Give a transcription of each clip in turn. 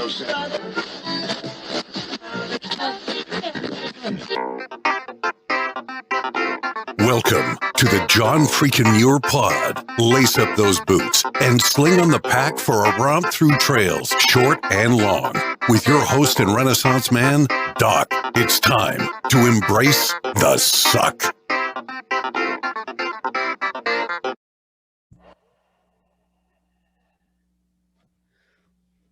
Welcome to the John Freakin' Muir Pod. Lace up those boots and sling on the pack for a romp through trails, short and long. With your host and Renaissance man, Doc. It's time to embrace the suck.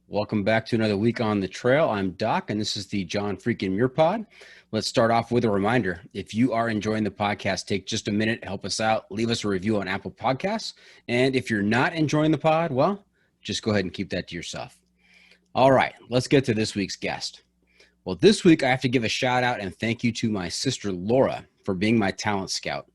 Welcome back to another week on the trail. I'm Doc, and this is the John Freakin' Muir Pod. Let's start off with a reminder. If you are enjoying the podcast, take just a minute, help us out, leave us a review on Apple Podcasts. And if you're not enjoying the pod, well, just go ahead and keep that to yourself. All right, let's get to this week's guest. Well, this week I have to give a shout out and thank you to my sister Laura for being my talent scout.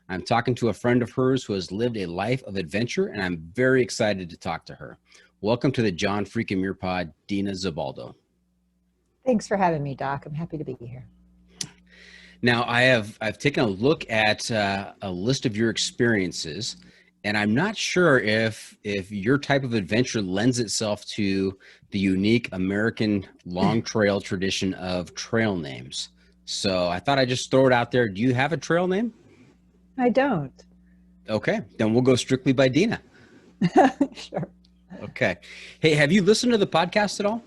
I'm talking to a friend of hers who has lived a life of adventure, and I'm very excited to talk to her. Welcome to the John Freakin' Muir Pod, Deana Zabaldo. Thanks for having me, Doc. I'm happy to be here. Now, I've taken a look at a list of your experiences, and I'm not sure if your type of adventure lends itself to the unique American long trail tradition of trail names. So I thought I'd just throw it out there. Do you have a trail name? I don't. Okay, then we'll go strictly by Deana. Sure. Okay. Hey, have you listened to the podcast at all?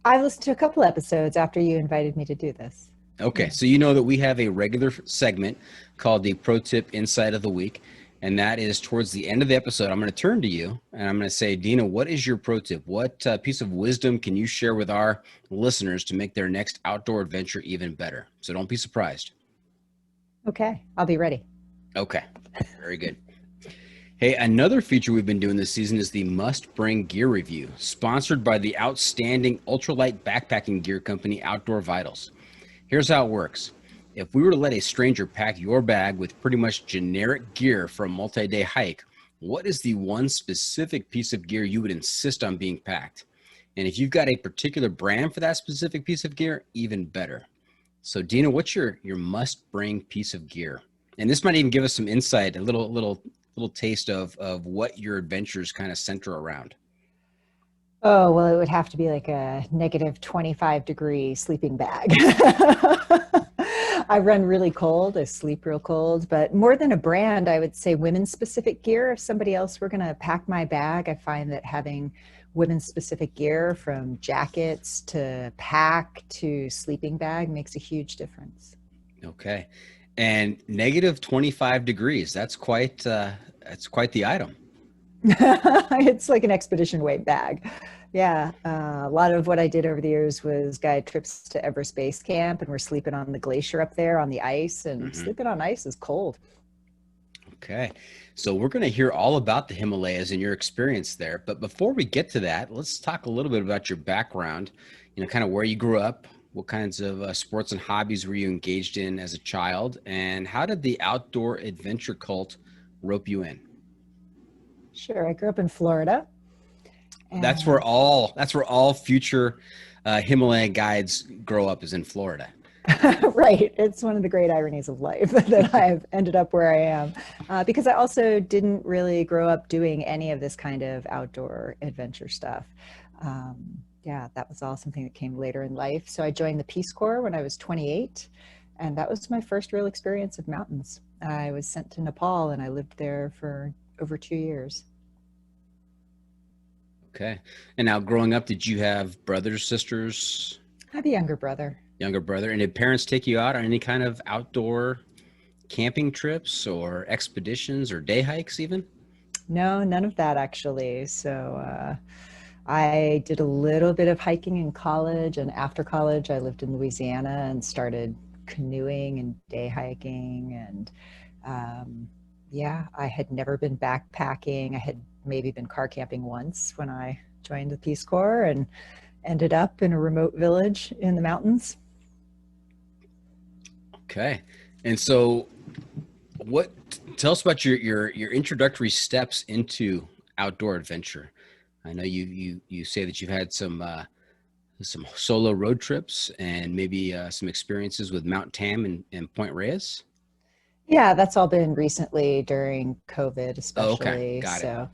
I listened to a couple episodes after you invited me to do this. Okay, so you know that we have a regular segment called the Pro Tip Insight of the Week, and that is towards the end of the episode. I'm going to turn to you, and I'm going to say, Deana, what is your pro tip? What piece of wisdom can you share with our listeners to make their next outdoor adventure even better? So don't be surprised. Okay, I'll be ready. Okay, very good. Hey, another feature we've been doing this season is the Must Bring Gear Review, sponsored by the outstanding ultralight backpacking gear company Outdoor Vitals. Here's how it works. If we were to let a stranger pack your bag with pretty much generic gear for a multi-day hike, what is the one specific piece of gear you would insist on being packed? And if you've got a particular brand for that specific piece of gear, even better. So Deana, what's your must-bring piece of gear? And this might even give us some insight, a little taste of what your adventures kind of center around. Oh, well, it would have to be like a negative 25-degree sleeping bag. I run really cold. I sleep real cold. But more than a brand, I would say women's specific gear. If somebody else were going to pack my bag, I find that having women's specific gear, from jackets to pack to sleeping bag, makes a huge difference. Okay. And negative 25 degrees, that's quite the item. It's like an expedition weight bag. Yeah. A lot of what I did over the years was guide trips to Everest Base Camp, and we're sleeping on the glacier up there on the ice, and sleeping on ice is cold. Okay. So we're going to hear all about the Himalayas and your experience there. But before we get to that, let's talk a little bit about your background, kind of where you grew up. What kinds of sports and hobbies were you engaged in as a child? And how did the outdoor adventure cult rope you in? Sure. I grew up in Florida. That's where all future Himalayan guides grow up, is in Florida. Right. It's one of the great ironies of life that I've ended up where I am, because I also didn't really grow up doing any of this kind of outdoor adventure stuff. Yeah, that was all something that came later in life. So I joined the Peace Corps when I was 28, and that was my first real experience of mountains. I was sent to Nepal, and I lived there for over 2 years. Okay. And now growing up, did you have brothers, sisters? I have a younger brother. And did parents take you out on any kind of outdoor camping trips or expeditions or day hikes even? No, none of that actually. So, I did a little bit of hiking in college, and after college I lived in Louisiana and started canoeing and day hiking, and I had never been backpacking. I had maybe been car camping once when I joined the Peace Corps, and ended up in a remote village in the mountains. Okay. And so tell us about your introductory steps into outdoor adventure. I know you say that you've had some solo road trips and maybe some experiences with Mount Tam and Point Reyes. Yeah, that's all been recently during COVID, especially. Oh, okay. Got it.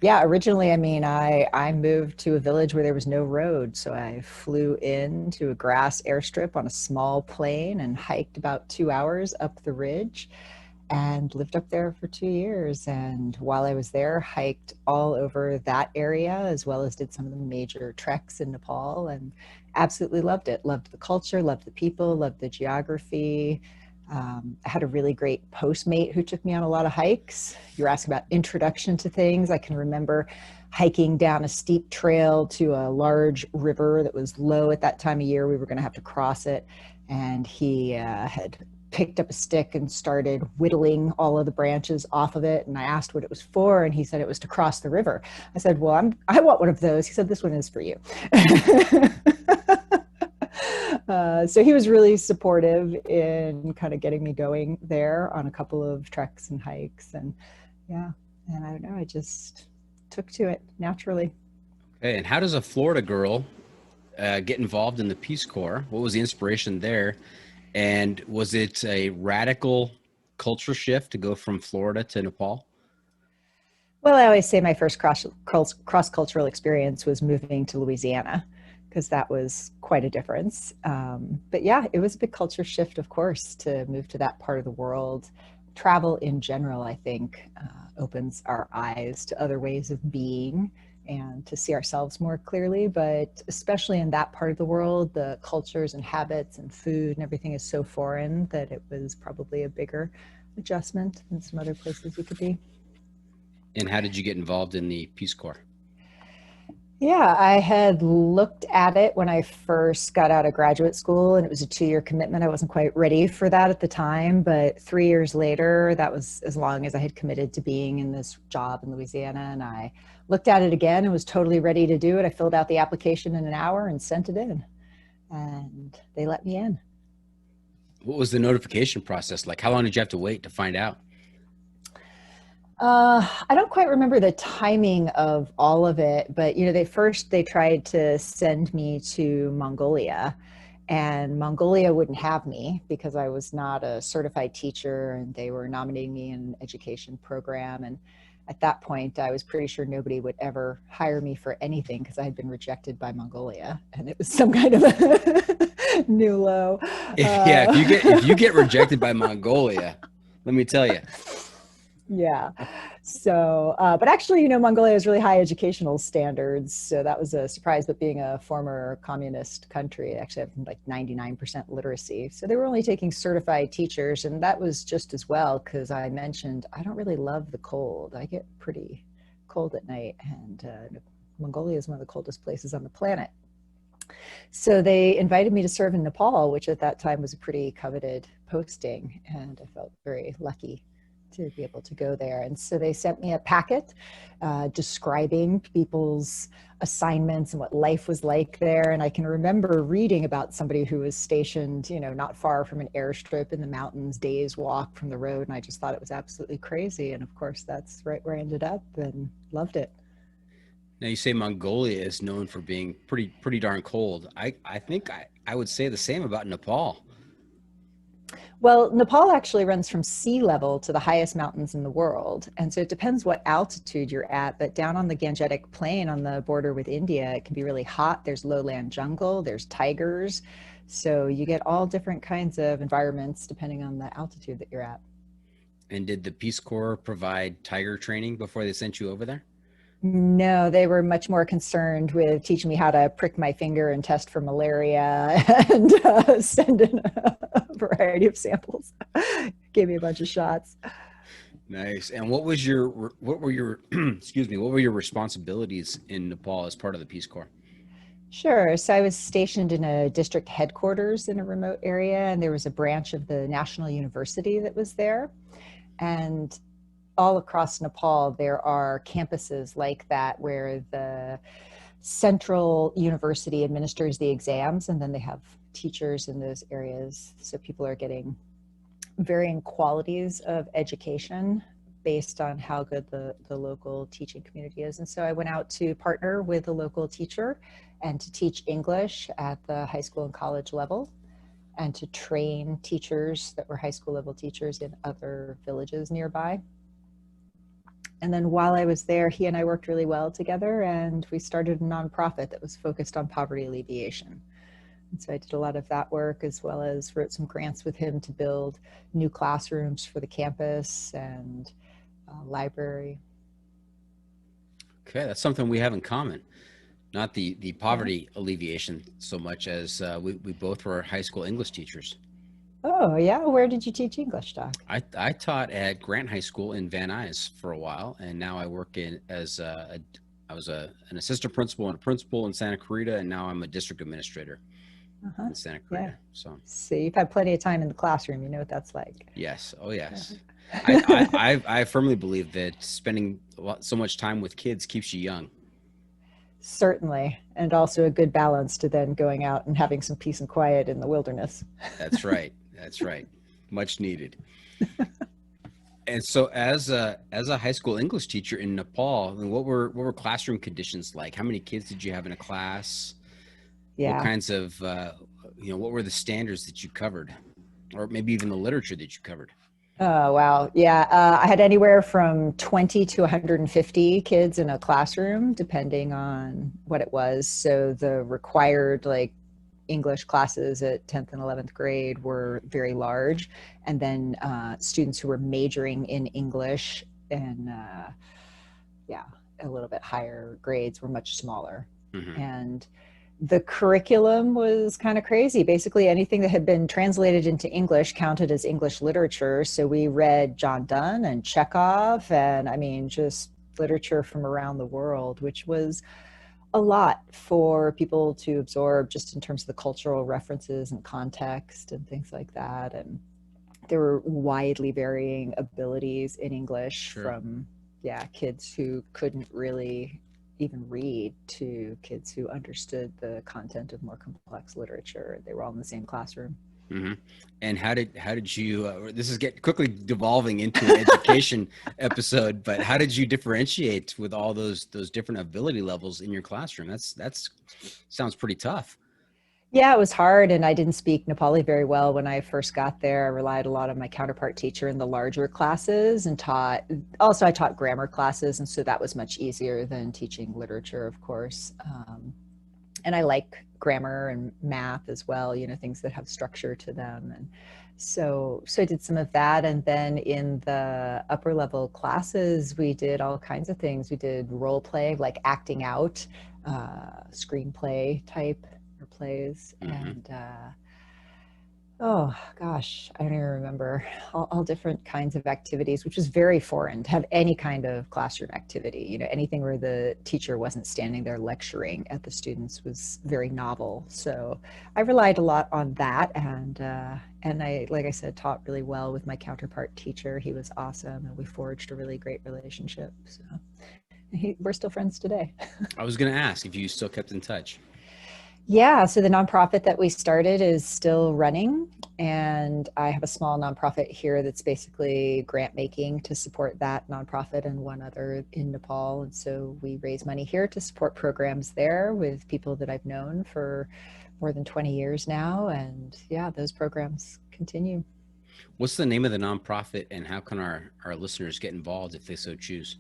Yeah, originally, I mean, I moved to a village where there was no road. So I flew into a grass airstrip on a small plane and hiked about 2 hours up the ridge and lived up there for 2 years. And while I was there, hiked all over that area as well as did some of the major treks in Nepal and absolutely loved it. Loved the culture, loved the people, loved the geography. I had a really great postmate who took me on a lot of hikes. You're asking about introduction to things. I can remember hiking down a steep trail to a large river that was low at that time of year. We were going to have to cross it. And he had picked up a stick and started whittling all of the branches off of it. And I asked what it was for. And he said it was to cross the river. I said, well, I want one of those. He said, this one is for you. So he was really supportive in kind of getting me going there on a couple of treks and hikes. And yeah, and I don't know, I just took to it naturally. Okay, and how does a Florida girl get involved in the Peace Corps? What was the inspiration there? And was it a radical culture shift to go from Florida to Nepal? Well, I always say my first cross-cultural experience was moving to Louisiana, because that was quite a difference. But yeah, it was a big culture shift, of course, to move to that part of the world. Travel in general, I think, opens our eyes to other ways of being and to see ourselves more clearly. But especially in that part of the world, the cultures and habits and food and everything is so foreign that it was probably a bigger adjustment than some other places you could be. And how did you get involved in the Peace Corps? Yeah, I had looked at it when I first got out of graduate school, and it was a 2-year commitment. I wasn't quite ready for that at the time, but 3 years later, that was as long as I had committed to being in this job in Louisiana. And I looked at it again and was totally ready to do it. I filled out the application in an hour and sent it in, and they let me in. What was the notification process like? How long did you have to wait to find out? I don't quite remember the timing of all of it, but they tried to send me to Mongolia, and Mongolia wouldn't have me because I was not a certified teacher, and they were nominating me in an education program. And at that point, I was pretty sure nobody would ever hire me for anything because I had been rejected by Mongolia, and it was some kind of a new low. Yeah, if you get rejected by Mongolia, let me tell you. Yeah. So, but actually, Mongolia has really high educational standards. So that was a surprise. But being a former communist country, they actually have like 99% literacy. So they were only taking certified teachers. And that was just as well, because I mentioned, I don't really love the cold. I get pretty cold at night. And Mongolia is one of the coldest places on the planet. So they invited me to serve in Nepal, which at that time was a pretty coveted posting. And I felt very lucky to be able to go there. And so they sent me a packet describing people's assignments and what life was like there. And I can remember reading about somebody who was stationed, not far from an airstrip in the mountains, days walk from the road. And I just thought it was absolutely crazy. And of course, that's right where I ended up and loved it. Now you say Mongolia is known for being pretty darn cold. I think I would say the same about Nepal. Well, Nepal actually runs from sea level to the highest mountains in the world. And so it depends what altitude you're at, but down on the Gangetic Plain on the border with India, it can be really hot. There's lowland jungle, there's tigers. So you get all different kinds of environments depending on the altitude that you're at. And did the Peace Corps provide tiger training before they sent you over there? No, they were much more concerned with teaching me how to prick my finger and test for malaria and send in a variety of samples. Gave me a bunch of shots. Nice. And what were your excuse me, what were your responsibilities in Nepal as part of the Peace Corps? Sure. So I was stationed in a district headquarters in a remote area, and there was a branch of the National University that was there. And all across Nepal, there are campuses like that where the central university administers the exams, and then they have teachers in those areas. So people are getting varying qualities of education based on how good the local teaching community is. And so I went out to partner with a local teacher and to teach English at the high school and college level, and to train teachers that were high school level teachers in other villages nearby. And then while I was there, he and I worked really well together, and we started a nonprofit that was focused on poverty alleviation. And so I did a lot of that work, as well as wrote some grants with him to build new classrooms for the campus and library. Okay, that's something we have in common. Not the poverty alleviation so much as we both were high school English teachers. Oh, yeah? Where did you teach English, Doc? I taught at Grant High School in Van Nuys for a while, and now I work as I was an assistant principal and a principal in Santa Clarita, and now I'm a district administrator in Santa Clarita. Yeah. So you've had plenty of time in the classroom. You know what that's like. Yes. Oh, yes. I firmly believe that spending so much time with kids keeps you young. Certainly, and also a good balance to then going out and having some peace and quiet in the wilderness. That's right. That's right. Much needed. And so as a high school English teacher in Nepal, I mean, what were classroom conditions like? How many kids did you have in a class? Yeah. What kinds of, what were the standards that you covered? Or maybe even the literature that you covered? Oh, wow. Yeah. I had anywhere from 20 to 150 kids in a classroom, depending on what it was. So the required English classes at 10th and 11th grade were very large. And then students who were majoring in English and a little bit higher grades were much smaller. Mm-hmm. And the curriculum was kind of crazy. Basically, anything that had been translated into English counted as English literature. So we read John Donne and Chekhov, and just literature from around the world, which was a lot for people to absorb just in terms of the cultural references and context and things like that. And there were widely varying abilities in English from, kids who couldn't really even read to kids who understood the content of more complex literature. They were all in the same classroom. Mm-hmm. And how did you, this is quickly devolving into an education episode, but how did you differentiate with all those different ability levels in your classroom? That's sounds pretty tough. Yeah, it was hard, and I didn't speak Nepali very well when I first got there. I relied a lot on my counterpart teacher in the larger classes and I taught grammar classes, and so that was much easier than teaching literature, of course. And I like grammar and math as well, things that have structure to them. And so I did some of that. And then in the upper level classes, we did all kinds of things. We did role play, like acting out, screenplay type plays. Mm-hmm. And oh gosh, I don't even remember, all different kinds of activities, which was very foreign to have any kind of classroom activity. Anything where the teacher wasn't standing there lecturing at the students was very novel. So I relied a lot on that, and I, like I said, taught really well with my counterpart teacher. He was awesome, and we forged a really great relationship. So we're still friends today. I was going to ask if you still kept in touch. Yeah, so the nonprofit that we started is still running, and I have a small nonprofit here that's basically grant making to support that nonprofit and one other in Nepal. And so we raise money here to support programs there with people that I've known for more than 20 years now. And yeah, those programs continue. What's the name of the nonprofit, and how can our listeners get involved if they so choose?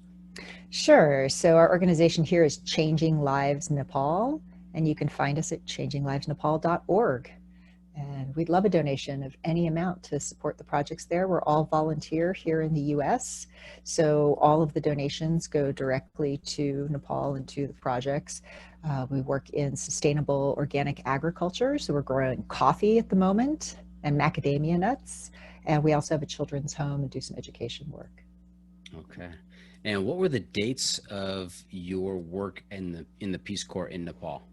Sure. So our organization here is Changing Lives Nepal. And you can find us at changinglivesnepal.org. And we'd love a donation of any amount to support the projects there. We're all volunteer here in the US. So all of the donations go directly to Nepal and to the projects. We work in sustainable organic agriculture. So we're growing coffee at the moment and macadamia nuts. And we also have a children's home and do some education work. Okay. And what were the dates of your work in the Peace Corps in Nepal?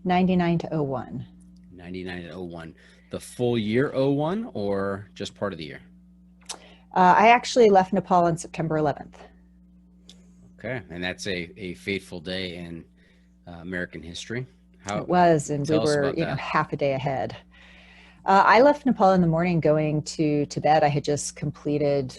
99 to 01. 99 to 01. The full year 01 or just part of the year? I actually left Nepal on September 11th. Okay. And that's a fateful day in American history. It was, and we were, half a day ahead. I left Nepal in the morning going to Tibet. I had just completed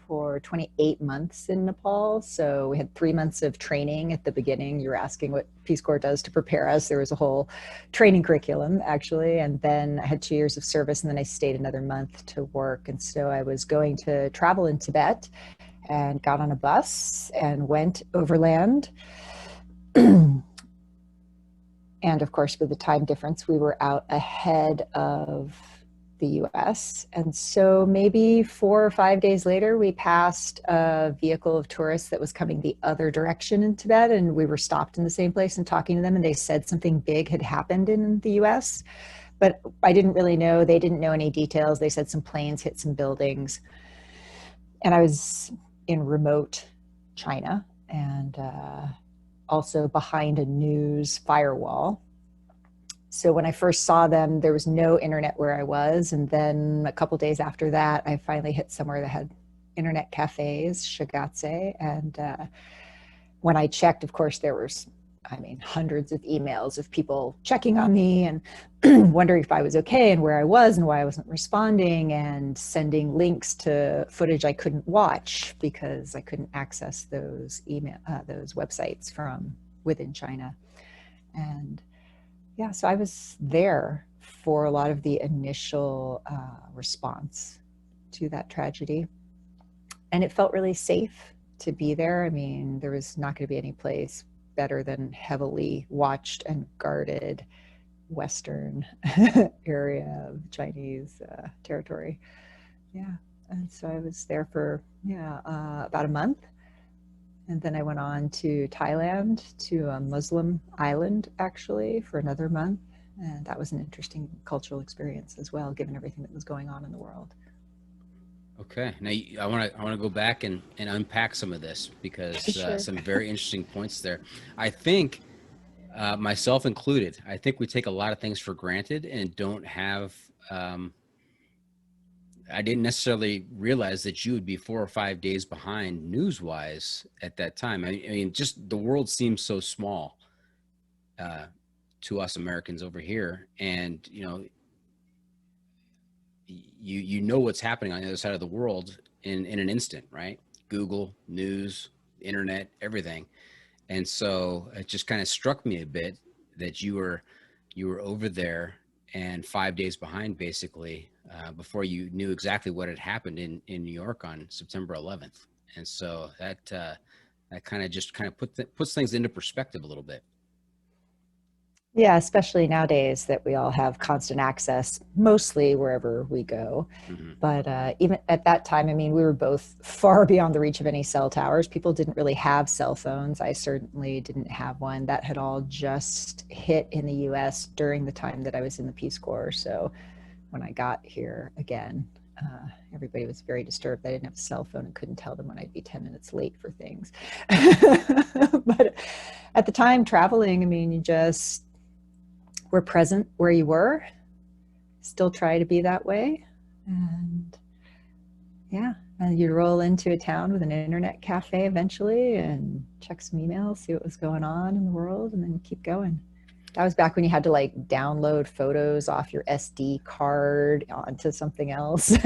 for 28 months in Nepal. So we had 3 months of training at the beginning. You were asking what Peace Corps does to prepare us. There was a whole training curriculum, actually. And then I had 2 years of service, and then I stayed another month to work. And so I was going to travel in Tibet and got on a bus and went overland. And of course, with the time difference, we were out ahead of the US. And so maybe 4 or 5 days later, we passed a vehicle of tourists that was coming the other direction in Tibet. And we were stopped in the same place and talking to them. And they said something big had happened in the US. But I didn't really know. They didn't know any details. They said some planes hit some buildings. And I was in remote China and also behind a news firewall. So when I first saw them, there was no internet where I was. And then a couple days after that, I finally hit somewhere that had internet cafes, Shigatse. And when I checked, of course, there was, hundreds of emails of people checking on me and wondering if I was okay and where I was and why I wasn't responding, and sending links to footage I couldn't watch because I couldn't access those those websites from within China. And yeah, so I was there for a lot of the initial response to that tragedy. And it felt really safe to be there. I mean, there was not going to be any place better than heavily watched and guarded Western area of Chinese territory. Yeah, and so I was there for about a month. And then I went on to Thailand, to a Muslim island, actually, for another month. And that was an interesting cultural experience as well, given everything that was going on in the world. Okay. Now, I want to go back and unpack some of this, because Sure. some very interesting points there. I think, myself included, I think we take a lot of things for granted and don't have I didn't necessarily realize that you would be 4 or 5 days behind news-wise at that time. I mean, just the world seems so small to us Americans over here, and you know what's happening on the other side of the world in an instant, right? Google, news, internet, everything. And so it just kind of struck me a bit that you were over there and 5 days behind, basically, before you knew exactly what had happened in New York on September 11th. And so that kind of puts things into perspective a little bit. Yeah, especially nowadays that we all have constant access, mostly wherever we go. Mm-hmm. But even at that time, I mean, we were both far beyond the reach of any cell towers. People didn't really have cell phones. I certainly didn't have one. That had all just hit in the US during the time that I was in the Peace Corps. So when I got here again, everybody was very disturbed. I didn't have a cell phone and couldn't tell them when I'd be 10 minutes late for things. But at the time, traveling, I mean, you just were present where you were, still try to be that way. And yeah, and you'd roll into a town with an internet cafe eventually and check some emails, see what was going on in the world, and then keep going. That was back when you had to like download photos off your SD card onto something else.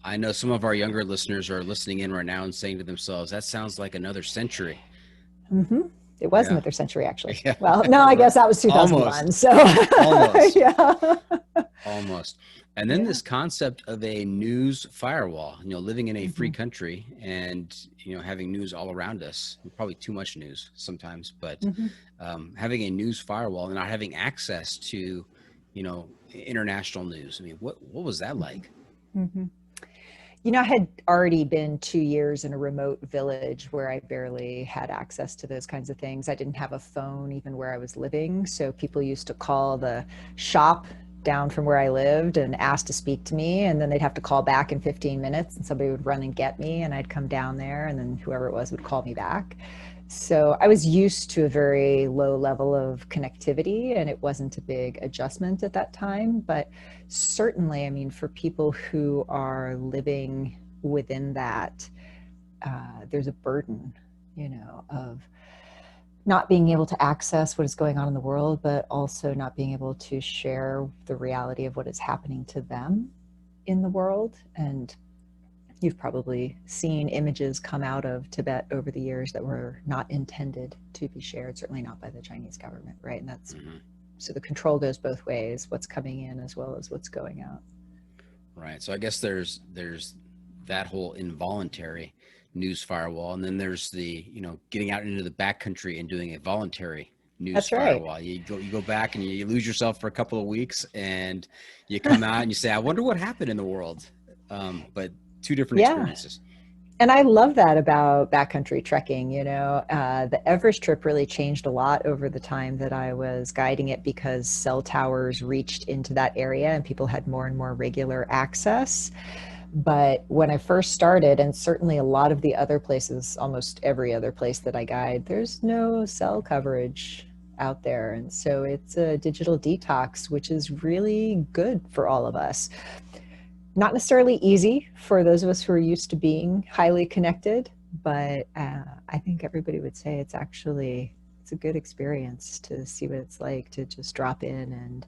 I know some of our younger listeners are listening in right now and saying to themselves, that sounds like another century. Mm-hmm. It was another century, actually. Yeah. Well, no, I guess that was 2001. Almost. So Almost. Yeah. Almost. And then this concept of a news firewall, living in a free country and, having news all around us, probably too much news sometimes, but having a news firewall and not having access to, international news. I mean, what was that like? Mm-hmm. I had already been 2 years in a remote village where I barely had access to those kinds of things. I didn't have a phone even where I was living. So people used to call the shop down from where I lived and ask to speak to me. And then they'd have to call back in 15 minutes and somebody would run and get me and I'd come down there and then whoever it was would call me back. So I was used to a very low level of connectivity and it wasn't a big adjustment at that time. But certainly, I mean, for people who are living within that, there's a burden, of not being able to access what is going on in the world, but also not being able to share the reality of what is happening to them in the world. And you've probably seen images come out of Tibet over the years that were not intended to be shared, certainly not by the Chinese government, right? And that's so the control goes both ways, what's coming in as well as what's going out. Right. So I guess there's that whole involuntary news firewall. And then there's the, getting out into the backcountry and doing a voluntary news That's right. firewall. You go back and you lose yourself for a couple of weeks, and you come out and you say, I wonder what happened in the world. But two different experiences. And I love that about backcountry trekking. The Everest trip really changed a lot over the time that I was guiding it, because cell towers reached into that area and people had more and more regular access. But when I first started, and certainly a lot of the other places, almost every other place that I guide, there's no cell coverage out there. And so it's a digital detox, which is really good for all of us. Not necessarily easy for those of us who are used to being highly connected, but I think everybody would say it's a good experience to see what it's like to just drop in and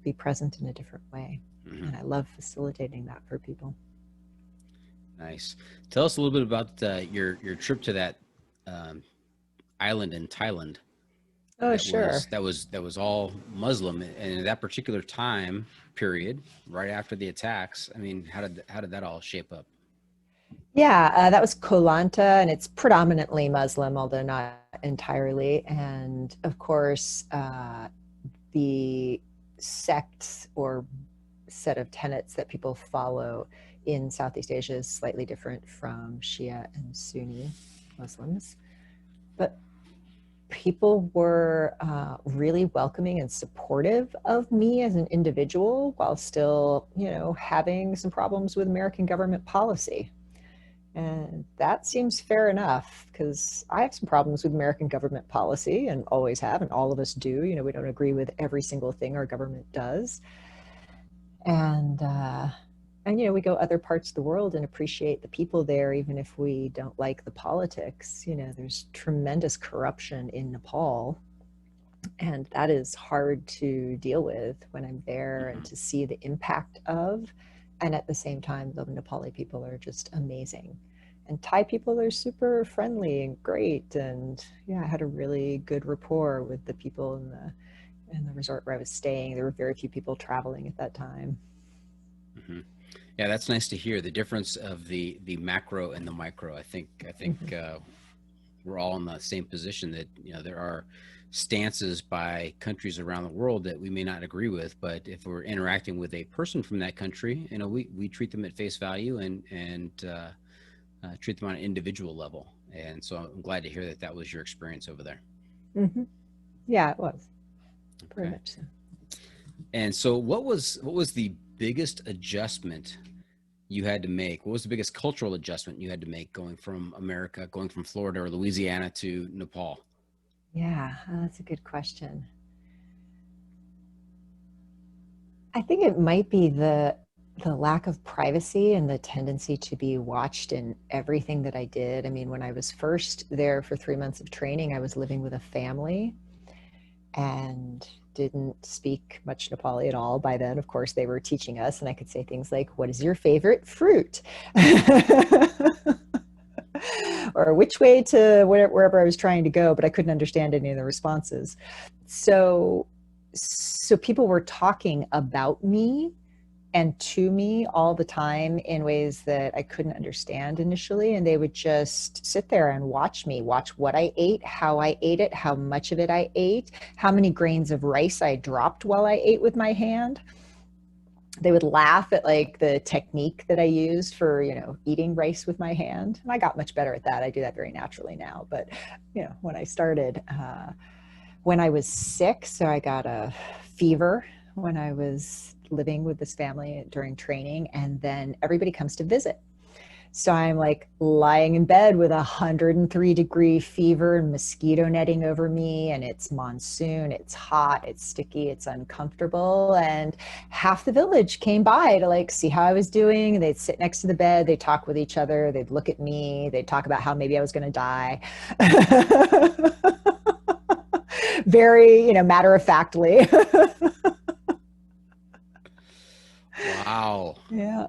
be present in a different way. Mm-hmm. And I love facilitating that for people. Nice. Tell us a little bit about your trip to that island in Thailand. Oh, sure. That was all Muslim, and at that particular time period, right after the attacks. I mean, how did that all shape up? Yeah, that was Koh Lanta, and it's predominantly Muslim, although not entirely. And of course, the sects or set of tenets that people follow in Southeast Asia is slightly different from Shia and Sunni Muslims. But people were really welcoming and supportive of me as an individual, while still, having some problems with American government policy. And that seems fair enough, because I have some problems with American government policy and always have, and all of us do. We don't agree with every single thing our government does. And we go other parts of the world and appreciate the people there, even if we don't like the politics. There's tremendous corruption in Nepal, and that is hard to deal with when I'm there and to see the impact of. And at the same time, the Nepali people are just amazing. And Thai people are super friendly and great. And I had a really good rapport with the people in the resort where I was staying. There were very few people traveling at that time. Mm-hmm. Yeah, that's nice to hear, the difference of the macro and the micro. I think we're all in the same position that, there are stances by countries around the world that we may not agree with, but if we're interacting with a person from that country, we treat them at face value and treat them on an individual level. And so I'm glad to hear that was your experience over there. Mm-hmm. Yeah, it was. Very much so. And so what was the biggest adjustment you had to make? What was the biggest cultural adjustment you had to make going from Florida or Louisiana to Nepal? Yeah, that's a good question. I think it might be the lack of privacy and the tendency to be watched in everything that I did. I mean, when I was first there for 3 months of training, I was living with a family and didn't speak much Nepali at all. By then, of course, they were teaching us, and I could say things like, "What is your favorite fruit?" or which way to wherever I was trying to go, but I couldn't understand any of the responses. So people were talking about me and to me all the time in ways that I couldn't understand initially. And they would just sit there and watch what I ate, how I ate it, how much of it I ate, how many grains of rice I dropped while I ate with my hand. They would laugh at the technique that I used for, eating rice with my hand. And I got much better at that. I do that very naturally now. But, when I started, when I was sick, so I got a fever when I was living with this family during training, and then everybody comes to visit. So I'm lying in bed with 103-degree fever and mosquito netting over me, and it's monsoon, it's hot, it's sticky, it's uncomfortable. And half the village came by to see how I was doing. They'd sit next to the bed, they'd talk with each other, they'd look at me, they'd talk about how maybe I was going to die. Very, matter-of-factly. Wow. Yeah.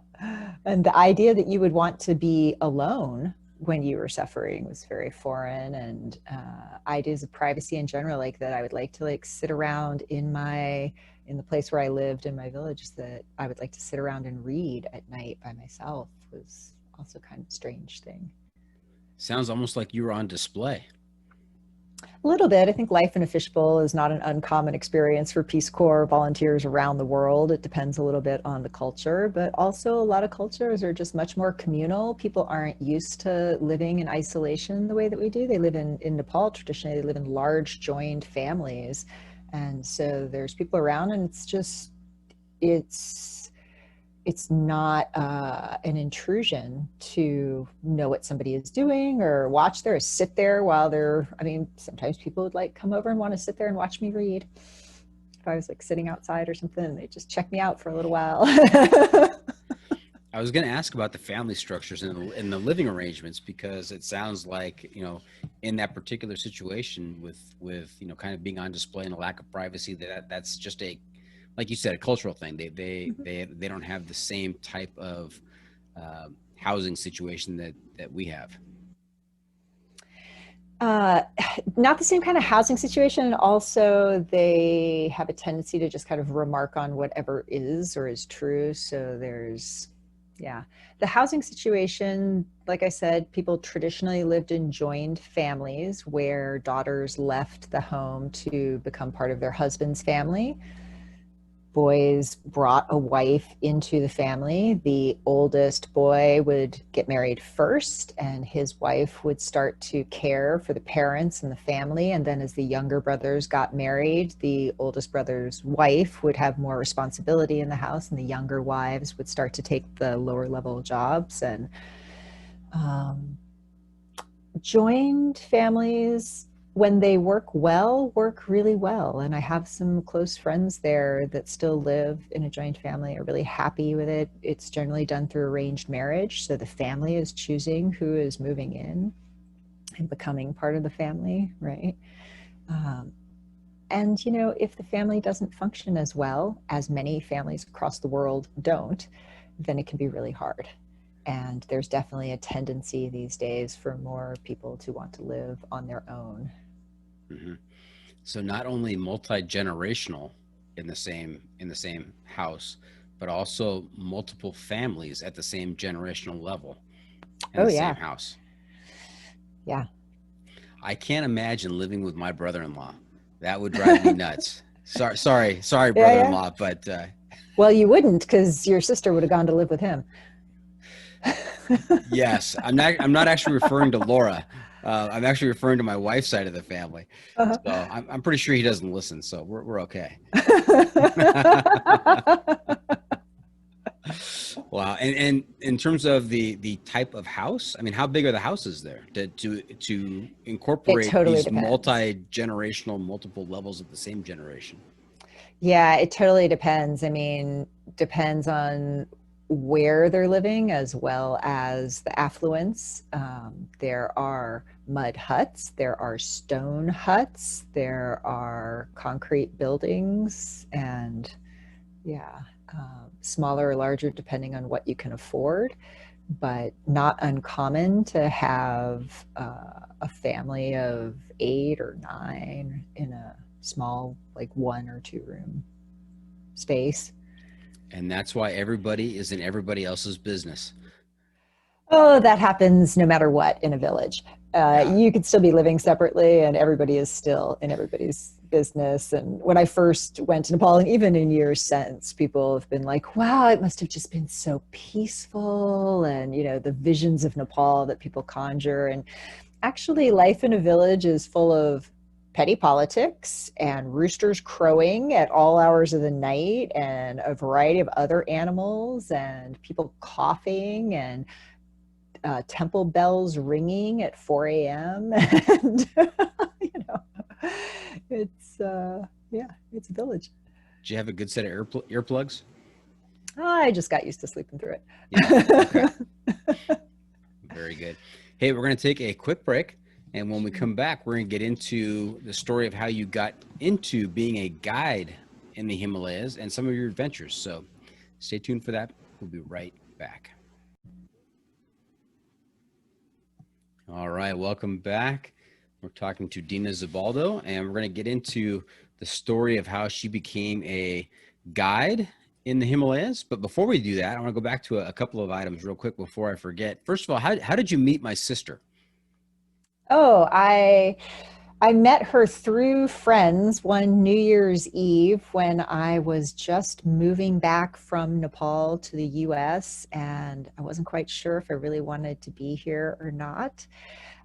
And the idea that you would want to be alone when you were suffering was very foreign, and ideas of privacy in general, like that I would like to like sit around in the place where I lived in my village, that I would like to sit around and read at night by myself, was also kind of a strange thing. Sounds almost like you were on display. A little bit. I think life in a fishbowl is not an uncommon experience for Peace Corps volunteers around the world. It depends a little bit on the culture, but also a lot of cultures are just much more communal. People aren't used to living in isolation the way that we do. They live in Nepal, traditionally, they live in large joined families. And so there's people around, and it's not an intrusion to know what somebody is doing or watch there or sit there while sometimes people would like come over and want to sit there and watch me read. If I was like sitting outside or something, they just check me out for a little while. I was going to ask about the family structures and the living arrangements, because it sounds like, in that particular situation with, kind of being on display and a lack of privacy, that's just like you said, a cultural thing. They don't have the same type of housing situation that we have. Not the same kind of housing situation. Also, they have a tendency to just kind of remark on whatever is or is true. So the housing situation, like I said, people traditionally lived in joined families where daughters left the home to become part of their husband's family. Boys brought a wife into the family. The oldest boy would get married first, and his wife would start to care for the parents and the family. And then as the younger brothers got married, the oldest brother's wife would have more responsibility in the house, and the younger wives would start to take the lower level jobs. And joined families, when they work really well. And I have some close friends there that still live in a joint family, are really happy with it. It's generally done through arranged marriage. So the family is choosing who is moving in and becoming part of the family, right? And, if the family doesn't function as well, as many families across the world don't, then it can be really hard. And there's definitely a tendency these days for more people to want to live on their own. Mm-hmm. So not only multi-generational in the same house, but also multiple families at the same generational level in the same house. Yeah. I can't imagine living with my brother-in-law. That would drive me nuts. Sorry, brother-in-law, but well, you wouldn't, because your sister would have gone to live with him. Yes, I'm not actually referring to Laura. I'm actually referring to my wife's side of the family. So I'm pretty sure he doesn't listen. So we're okay. Wow. And in terms of the type of house, I mean, how big are the houses there to incorporate these multi-generational, multiple levels of the same generation? Yeah, it totally depends. I mean, depends on where they're living as well as the affluence. There are mud huts, there are stone huts, there are concrete buildings, and smaller or larger depending on what you can afford, but not uncommon to have a family of 8 or 9 in a small, like 1 or 2 room space. And that's why everybody is in everybody else's business. Oh, that happens no matter what in a village. You could still be living separately, and everybody is still in everybody's business. And when I first went to Nepal, and even in years since, people have been like, wow, it must have just been so peaceful. And, the visions of Nepal that people conjure. And actually, life in a village is full of petty politics and roosters crowing at all hours of the night, and a variety of other animals, and people coughing, and temple bells ringing at 4 a.m. And, it's a village. Did you have a good set of earplugs? Oh, I just got used to sleeping through it. Yeah, okay. Very good. Hey, we're going to take a quick break. And when we come back, we're going to get into the story of how you got into being a guide in the Himalayas and some of your adventures. So stay tuned for that. We'll be right back. All right, welcome back. We're talking to Deana Zabaldo, and we're going to get into the story of how she became a guide in the Himalayas. But before we do that, I want to go back to a couple of items real quick before I forget. First of all, how did you meet my sister? Oh, I met her through friends one New Year's Eve when I was just moving back from Nepal to the US, and I wasn't quite sure if I really wanted to be here or not.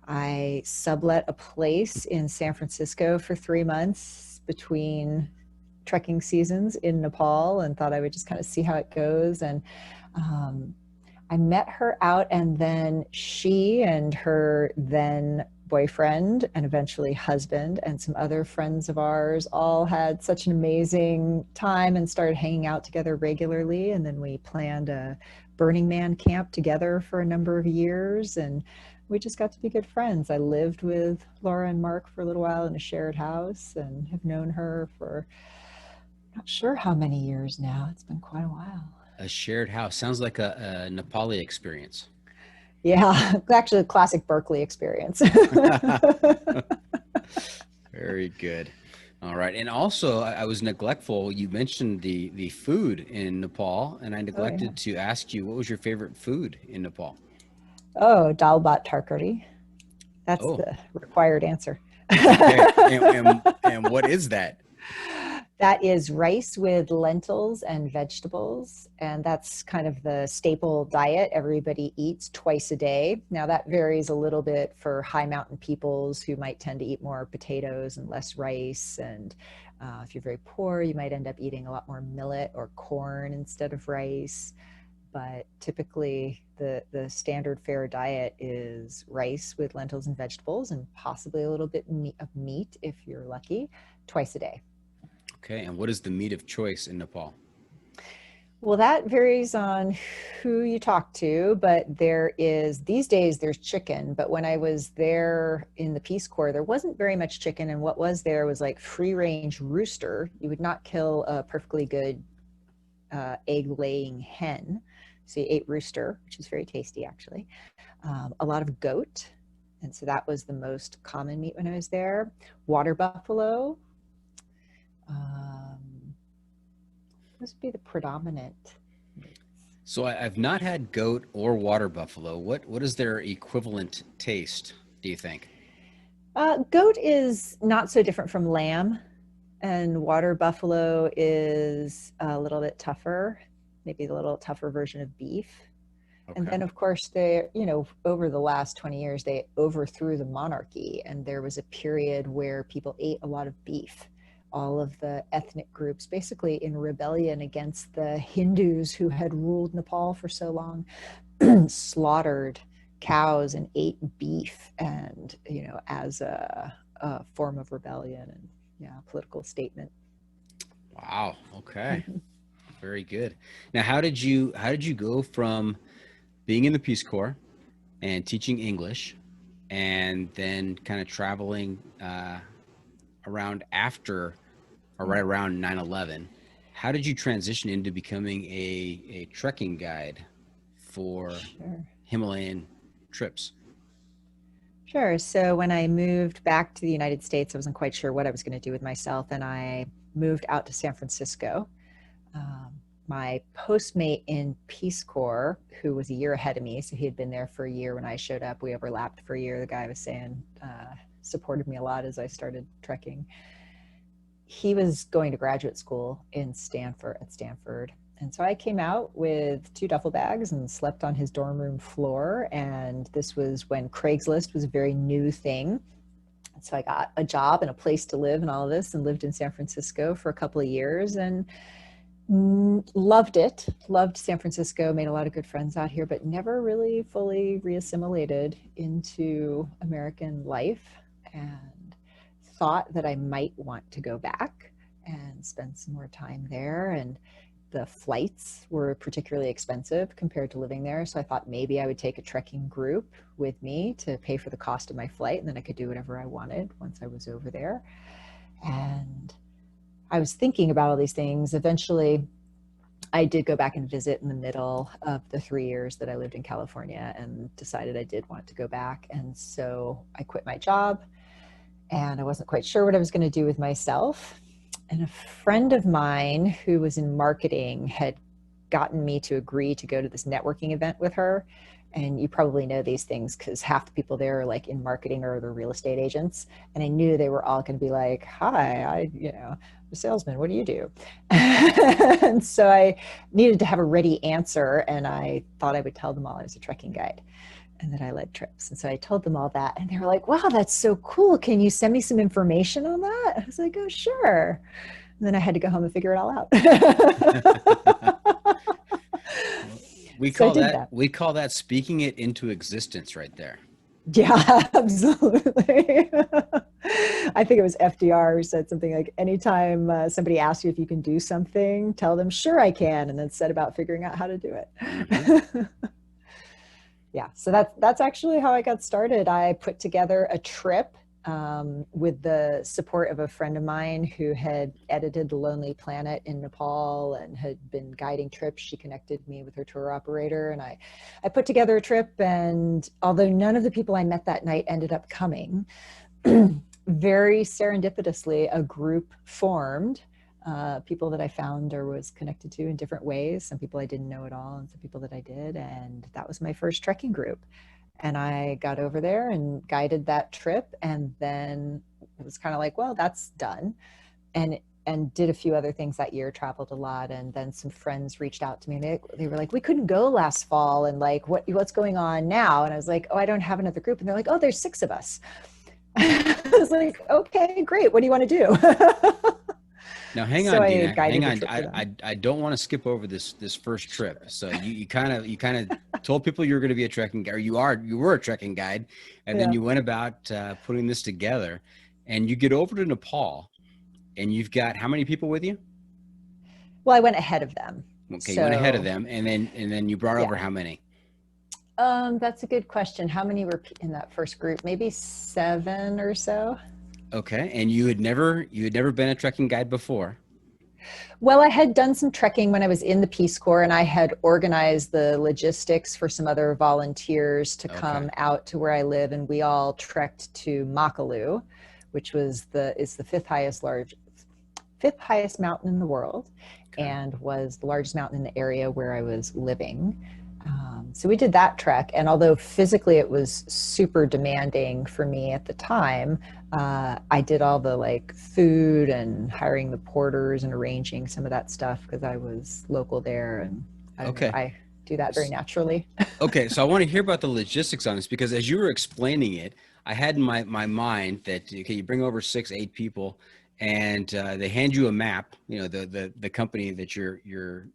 I sublet a place in San Francisco for 3 months between trekking seasons in Nepal and thought I would just kind of see how it goes. And um, I met her out, and then she and her then boyfriend and eventually husband and some other friends of ours all had such an amazing time and started hanging out together regularly. And then we planned a Burning Man camp together for a number of years, and we just got to be good friends. I lived with Laura and Mark for a little while in a shared house and have known her for not sure how many years now. It's been quite a while. A shared house sounds like a Nepali experience. Yeah, actually, a classic Berkeley experience. Very good. All right, and also I was neglectful. You mentioned the food in Nepal, and I neglected to ask you what was your favorite food in Nepal. Oh, dal bhat tarkari. That's Oh, the required answer. okay. And what is that? That is rice with lentils and vegetables, and that's kind of the staple diet everybody eats twice a day. Now, that varies a little bit for high mountain peoples who might tend to eat more potatoes and less rice. And if you're very poor, you might end up eating a lot more millet or corn instead of rice. But typically, the standard fare diet is rice with lentils and vegetables, and possibly a little bit of meat if you're lucky, twice a day. Okay, and what is the meat of choice in Nepal? Well, that varies on who you talk to, but these days there's chicken. But when I was there in the Peace Corps, there wasn't very much chicken. And what was there was like free range rooster. You would not kill a perfectly good egg laying hen. So you ate rooster, which is very tasty actually. A lot of goat. And so that was the most common meat when I was there. Water buffalo. Those would be the predominant. So I've not had goat or water buffalo. What is their equivalent taste, do you think? Goat is not so different from lamb, and water buffalo is a little bit tougher, maybe a little tougher version of beef. Okay. And then, of course, over the last 20 years, they overthrew the monarchy, and there was a period where people ate a lot of beef. All of the ethnic groups, basically in rebellion against the Hindus who had ruled Nepal for so long, slaughtered cows and ate beef, and as a form of rebellion and political statement. Wow. Okay. Very good. Now, how did you go from being in the Peace Corps and teaching English, and then kind of traveling around after or right around 9/11? How did you transition into becoming a trekking guide for Himalayan trips? Sure. So when I moved back to the United States, I wasn't quite sure what I was going to do with myself, and I moved out to San Francisco. My postmate in Peace Corps, who was a year ahead of me, so he had been there for a year when I showed up. We overlapped for a year. The guy was saying supported me a lot as I started trekking. He was going to graduate school at Stanford. And so I came out with 2 duffel bags and slept on his dorm room floor. And this was when Craigslist was a very new thing. And so I got a job and a place to live and all of this, and lived in San Francisco for a couple of years and loved it. Loved San Francisco, made a lot of good friends out here, but never really fully reassimilated into American life, and thought that I might want to go back and spend some more time there. And the flights were particularly expensive compared to living there. So I thought maybe I would take a trekking group with me to pay for the cost of my flight, and then I could do whatever I wanted once I was over there. And I was thinking about all these things. Eventually, I did go back and visit in the middle of the 3 years that I lived in California and decided I did want to go back. And so I quit my job and I wasn't quite sure what I was going to do with myself. And a friend of mine who was in marketing had gotten me to agree to go to this networking event with her. And you probably know these things because half the people there are like in marketing or the real estate agents. And I knew they were all going to be like, hi, I'm a salesman. What do you do? And so I needed to have a ready answer. And I thought I would tell them all I was a trekking guide and that I led trips. And so I told them all that. And they were like, wow, that's so cool. Can you send me some information on that? I was like, oh, sure. And then I had to go home and figure it all out. We call that speaking it into existence right there. Yeah, absolutely. I think it was FDR who said something like, anytime somebody asks you if you can do something, tell them, sure, I can, and then set about figuring out how to do it. Mm-hmm. Yeah, so that's actually how I got started. I put together a trip with the support of a friend of mine who had edited The Lonely Planet in Nepal and had been guiding trips. She connected me with her tour operator, and I put together a trip. And although none of the people I met that night ended up coming, very serendipitously, a group formed. People that I found or was connected to in different ways. Some people I didn't know at all, and some people that I did. And that was my first trekking group. And I got over there and guided that trip. And then it was kind of like, well, that's done. And did a few other things that year, traveled a lot. And then some friends reached out to me and they were like, we couldn't go last fall. And like, what's going on now? And I was like, oh, I don't have another group. And they're like, oh, there's 6 of us. I was like, okay, great. What do you want to do? Now, hang on, Deana. Hang on. I don't want to skip over this first trip. So you kind of told people you were going to be a trekking guide, or you were a trekking guide, and then you went about putting this together, and you get over to Nepal, and you've got how many people with you? Well, I went ahead of them. Okay, you went ahead of them, and then you brought over how many? That's a good question. How many were in that first group? Maybe 7 or so. Okay, and you had never been a trekking guide before? Well, I had done some trekking when I was in the Peace Corps, and I had organized the logistics for some other volunteers to come out to where I live, and we all trekked to Makalu, which was the 5th highest mountain in the world, and was the largest mountain in the area where I was living. So we did that trek, and although physically it was super demanding for me at the time, I did all the like food and hiring the porters and arranging some of that stuff because I was local there, and I do that very naturally. Okay, so I want to hear about the logistics on this, because as you were explaining it, I had in my mind that you bring over 6, 8 people, and they hand you a map. The company that you're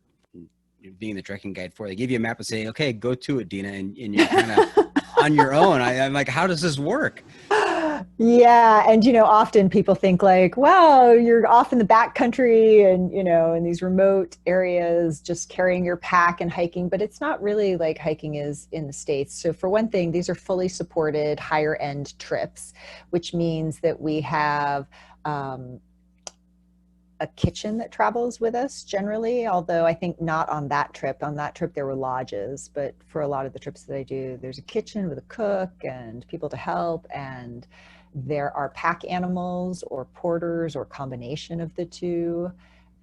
being the trekking guide for, they give you a map and say, okay, go to it, Deana, and you're kind of on your own. I'm like, how does this work? Yeah. And, often people think like, wow, you're off in the backcountry and, in these remote areas, just carrying your pack and hiking, but it's not really like hiking is in the States. So for one thing, these are fully supported higher end trips, which means that we have, a kitchen that travels with us generally, although I think not on that trip. On that trip, there were lodges, but for a lot of the trips that I do, there's a kitchen with a cook and people to help, and there are pack animals or porters or combination of the two.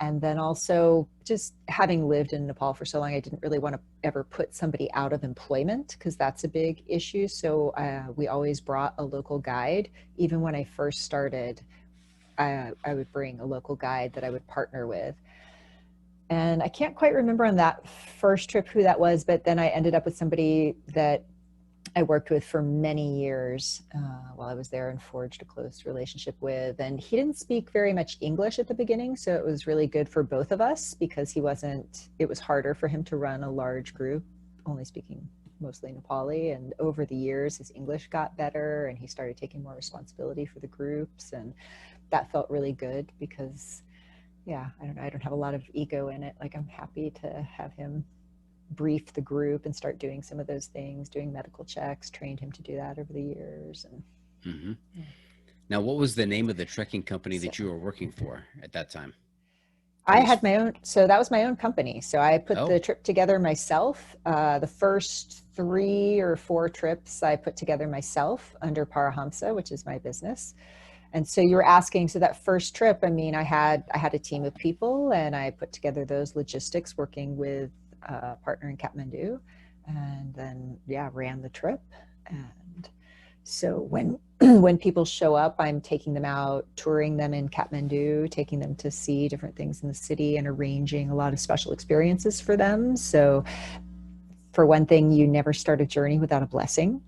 And then also just having lived in Nepal for so long, I didn't really want to ever put somebody out of employment because that's a big issue. So we always brought a local guide. Even when I first started, I would bring a local guide that I would partner with. And I can't quite remember on that first trip who that was, but then I ended up with somebody that I worked with for many years while I was there and forged a close relationship with. And he didn't speak very much English at the beginning, so it was really good for both of us because it was harder for him to run a large group, only speaking mostly Nepali. And over the years, his English got better and he started taking more responsibility for the groups. And that felt really good because, I don't have a lot of ego in it. Like I'm happy to have him brief the group and start doing some of those things, doing medical checks, trained him to do that over the years. And Now, what was the name of the trekking company that you were working for at that time? I had my own, so that was my own company. So I put Oh, the trip together myself. The first 3 or 4 trips I put together myself under Parahamsa, which is my business. And so you were asking, so that first trip, I mean, I had a team of people and I put together those logistics working with a partner in Kathmandu, and then yeah, ran the trip. And so when when people show up, I'm taking them out, touring them in Kathmandu, taking them to see different things in the city and arranging a lot of special experiences for them. So for one thing, you never start a journey without a blessing.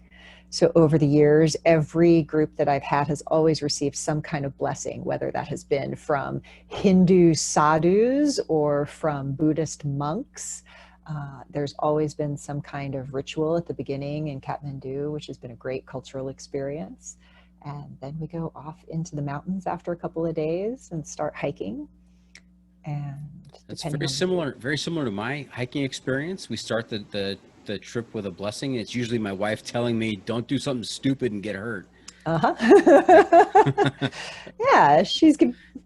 So over the years, every group that I've had has always received some kind of blessing, whether that has been from Hindu sadhus or from Buddhist monks. There's always been some kind of ritual at the beginning in Kathmandu, which has been a great cultural experience. And then we go off into the mountains after a couple of days and start hiking. And that's depending on very similar to my hiking experience. We start the trip with a blessing. It's usually my wife telling me, "Don't do something stupid and get hurt." uh-huh. Yeah, she's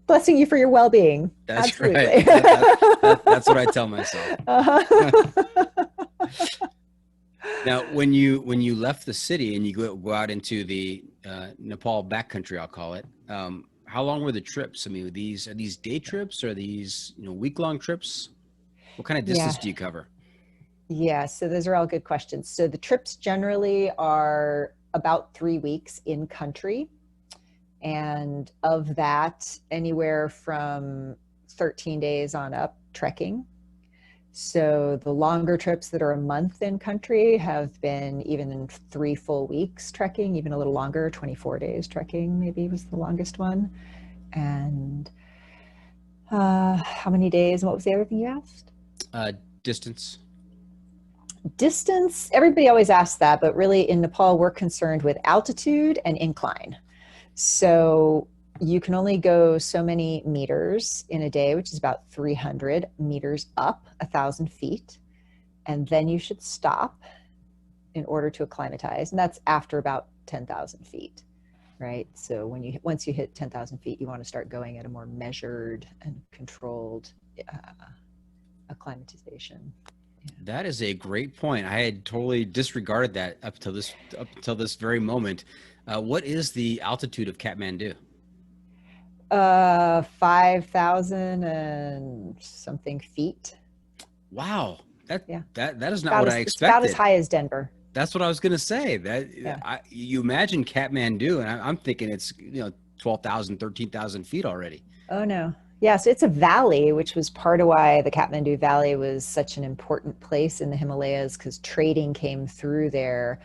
blessing you for your well-being. That's Absolutely. right. That's what I tell myself. Uh-huh. Now, when you left the city and you go out into the Nepal backcountry, I'll call it. How long were the trips? I mean, are these day trips? Or are these week-long trips? What kind of distance Yeah. do you cover? Yeah, so those are all good questions. So the trips generally are about 3 weeks in country. And of that, anywhere from 13 days on up trekking. So the longer trips that are a month in country have been even in 3 full weeks trekking, even a little longer, 24 days trekking maybe was the longest one. And how many days? And what was the other thing you asked? Uh, Distance. Distance, everybody always asks that, but really in Nepal, we're concerned with altitude and incline. So you can only go so many meters in a day, which is about 300 meters up, 1,000 feet. And then you should stop in order to acclimatize. And that's after about 10,000 feet, right? So once you hit 10,000 feet, you want to start going at a more measured and controlled acclimatization. That is a great point. I had totally disregarded that up until this very moment. What is the altitude of Kathmandu? 5,000 and something feet. Wow, Yeah, that is not what I it's about as expected. high as Denver. That's what I was gonna say. Yeah. You imagine Kathmandu, and I'm thinking it's 12,000, 13,000 feet already. Oh no. Yeah, so it's a valley, which was part of why the Kathmandu Valley was such an important place in the Himalayas, because trading came through there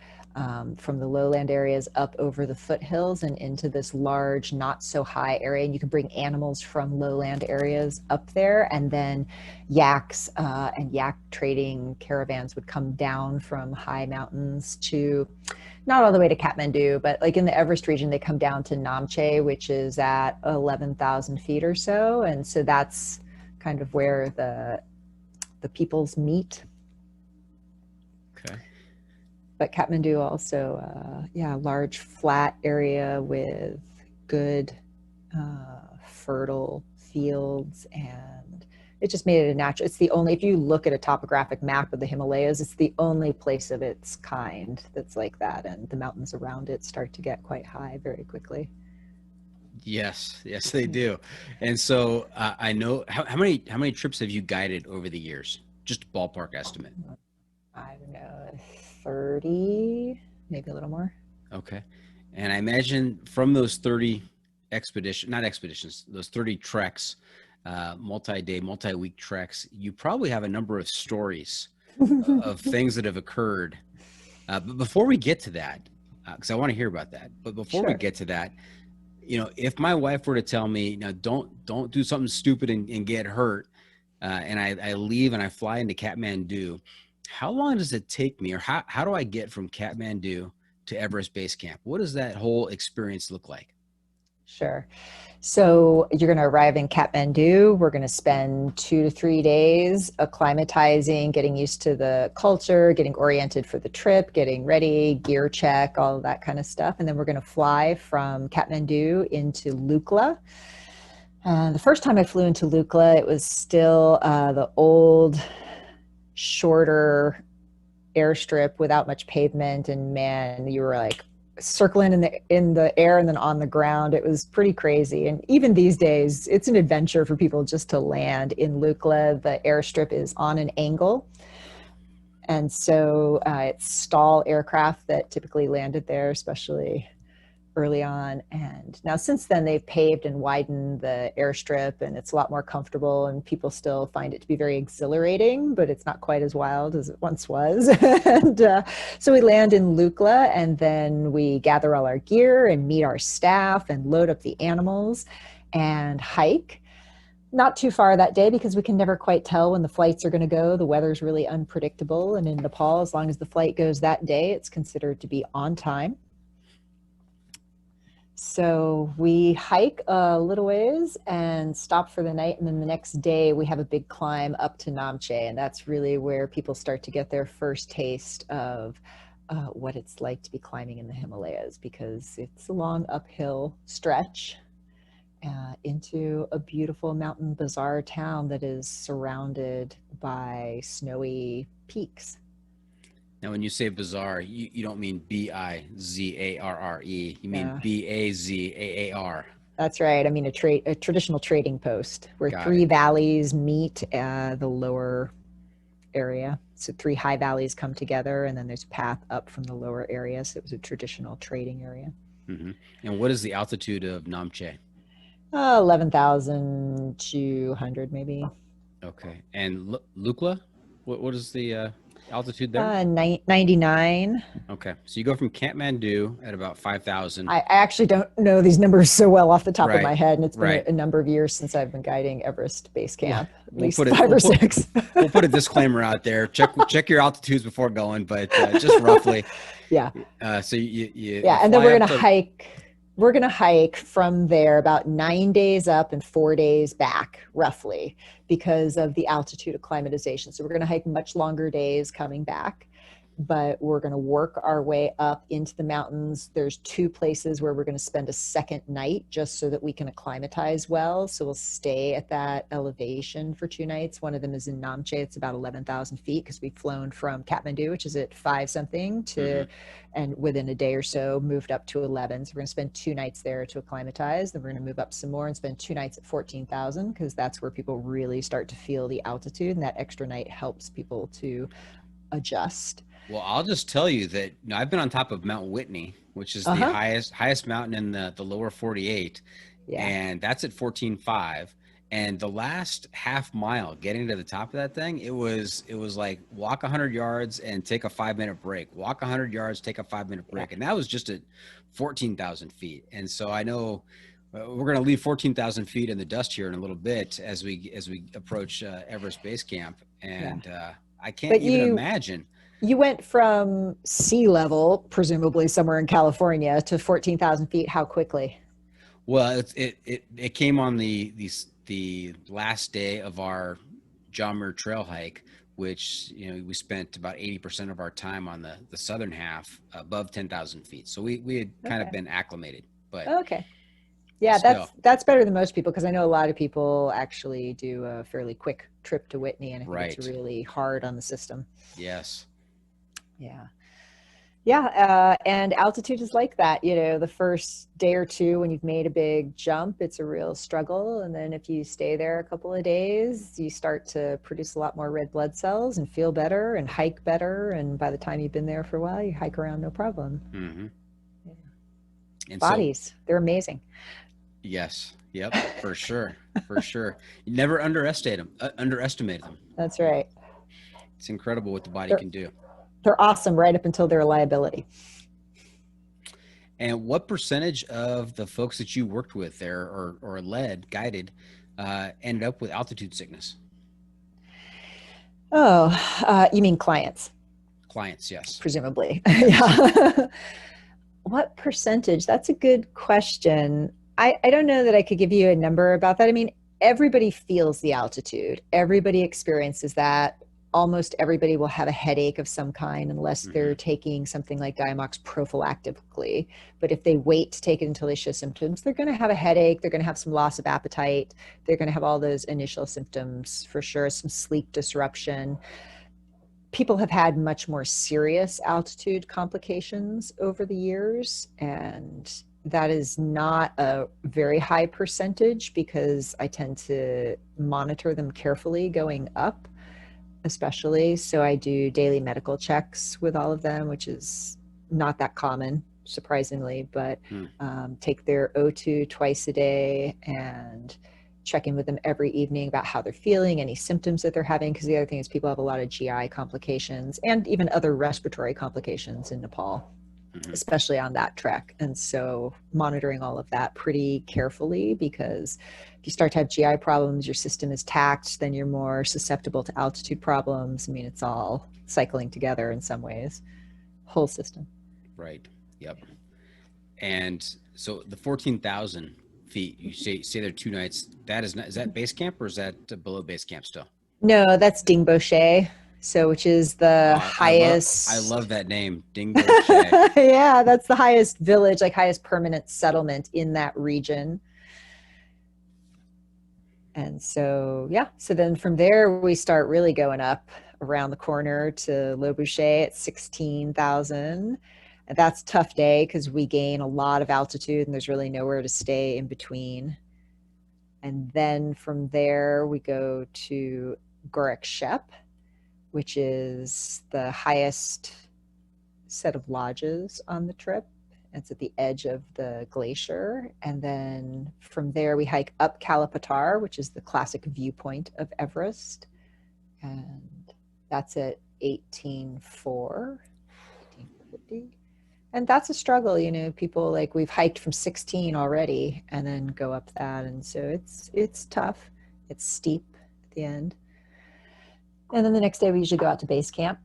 from the lowland areas up over the foothills and into this large, not so high area. And you could bring animals from lowland areas up there, and then yaks and yak trading caravans would come down from high mountains to not all the way to Kathmandu, but like in the Everest region, they come down to Namche, which is at 11,000 feet or so. And so that's kind of where the peoples meet. Okay. But Kathmandu also, yeah, large flat area with good fertile fields, and it just made it a natural. It's the only, if you look at a topographic map of the Himalayas, it's the only place of its kind that's like that. And the mountains around it start to get quite high very quickly. Yes, they do. And so I know how many trips have you guided over the years? Just a ballpark estimate. I don't know, 30, maybe a little more. Okay. And I imagine from those 30 those 30 treks, multi-day, multi-week treks, you probably have a number of stories of things that have occurred. But before we get to that, because I want to hear about that, but before we Sure. get to that, if my wife were to tell me, don't do something stupid and get hurt, and I leave and I fly into Kathmandu, how long does it take me, or how do I get from Kathmandu to Everest Base Camp? What does that whole experience look like? Sure. So you're going to arrive in Kathmandu. We're going to spend 2 to 3 days acclimatizing, getting used to the culture, getting oriented for the trip, getting ready, gear check, all of that kind of stuff. And then we're going to fly from Kathmandu into Lukla. The first time I flew into Lukla, it was still the old, shorter airstrip without much pavement, and man, you were like circling in the air and then on the ground. It was pretty crazy. And even these days, it's an adventure for people just to land in Lukla. The airstrip is on an angle. And so it's stall aircraft that typically landed there, especially early on. And now since then they've paved and widened the airstrip, and it's a lot more comfortable, and people still find it to be very exhilarating, but it's not quite as wild as it once was. And so we land in Lukla, and then we gather all our gear and meet our staff and load up the animals and hike. Not too far that day because we can never quite tell when the flights are going to go. The weather's really unpredictable, and in Nepal, as long as the flight goes that day, it's considered to be on time. So we hike a little ways and stop for the night, and then the next day we have a big climb up to Namche, and that's really where people start to get their first taste of what it's like to be climbing in the Himalayas, because it's a long uphill stretch into a beautiful mountain bazaar town that is surrounded by snowy peaks. Now, when you say bazaar, you don't mean Bizarre. You mean Bazaar. That's right. I mean, a traditional trading post where three valleys meet the lower area. So three high valleys come together, and then there's a path up from the lower area. So it was a traditional trading area. Mm-hmm. And what is the altitude of Namche? 11,200 maybe. Okay. And Lukla, what is the altitude there? 99. Okay. So you go from Kathmandu at about 5,000. I actually don't know these numbers so well off the top of my head, and it's been a number of years since I've been guiding Everest Base Camp, at least 5 or 6. We'll put a disclaimer out there. Check your altitudes before going, but just roughly. Yeah. So you and then we're going to hike. We're going to hike from there about 9 days up and 4 days back, roughly, because of the altitude acclimatization. So we're going to hike much longer days coming back, but we're going to work our way up into the mountains. There's 2 places where we're going to spend a second night just so that we can acclimatize well. So we'll stay at that elevation for 2 nights. One of them is in Namche. It's about 11,000 feet because we've flown from Kathmandu, which is at 5 something, to, and within a day or so moved up to 11. So we're going to spend 2 nights there to acclimatize. Then we're going to move up some more and spend 2 nights at 14,000 because that's where people really start to feel the altitude, and that extra night helps people to adjust. Well, I'll just tell you that I've been on top of Mount Whitney, which is the highest mountain in the lower 48, and that's at 14,500. And the last half mile getting to the top of that thing, it was like walk 100 yards and take a 5-minute break. Walk 100 yards, take a 5-minute break, and that was just at 14,000 feet. And so I know we're going to leave 14,000 feet in the dust here in a little bit as we approach Everest Base Camp, and I can't even imagine. You went from sea level, presumably somewhere in California, to 14,000 feet. How quickly? Well, it came on the last day of our John Muir Trail hike, which we spent about 80% of our time on the southern half above 10,000 feet. So we had kind of been acclimated. But yeah, that's better than most people, because I know a lot of people actually do a fairly quick trip to Whitney, and I think it's really hard on the system. Yes. And altitude is like that. The first day or two when you've made a big jump, it's a real struggle. And then if you stay there a couple of days, you start to produce a lot more red blood cells and feel better and hike better. And by the time you've been there for a while, you hike around no problem. Mm-hmm. And bodies, they're amazing. Yes. Yep. For sure. For sure. You never underestimate them. That's right. It's incredible what the body can do. They're awesome right up until they're a liability. And what percentage of the folks that you worked with there or guided, ended up with altitude sickness? You mean clients? Clients, yes. Presumably. Yeah. What percentage? That's a good question. I don't know that I could give you a number about that. I mean, everybody feels the altitude. Everybody experiences that almost everybody will have a headache of some kind unless they're taking something like Diamox prophylactically. But if they wait to take it until they show symptoms, they're going to have a headache. They're going to have some loss of appetite. They're going to have all those initial symptoms for sure, some sleep disruption. People have had much more serious altitude complications over the years, and that is not a very high percentage because I tend to monitor them carefully going up, especially. So I do daily medical checks with all of them, which is not that common, surprisingly, but take their O2 twice a day and check in with them every evening about how they're feeling, any symptoms that they're having. Because the other thing is people have a lot of GI complications and even other respiratory complications in Nepal, especially on that trek. And so monitoring all of that pretty carefully, because if you start to have GI problems, your system is taxed, then you're more susceptible to altitude problems. I mean, it's all cycling together in some ways, whole system. Right. Yep. And so the 14,000 feet, you say there 2 nights. That is not, is that base camp or is that below base camp still? No, that's Dingboche. So, which is the highest. I love that name, Dingboche. Yeah, that's the highest village, like highest permanent settlement in that region. And so, yeah, so then from there, we start really going up around the corner to Le Boucher at 16,000. And that's a tough day because we gain a lot of altitude and there's really nowhere to stay in between. And then from there, we go to Gorek Shep, which is the highest set of lodges on the trip. It's at the edge of the glacier. And then from there, we hike up Kalapatar, which is the classic viewpoint of Everest. And that's at 18,450. And that's a struggle, you know, people like we've hiked from 16 already and then go up that. And so it's tough. It's steep at the end. And then the next day we usually go out to base camp.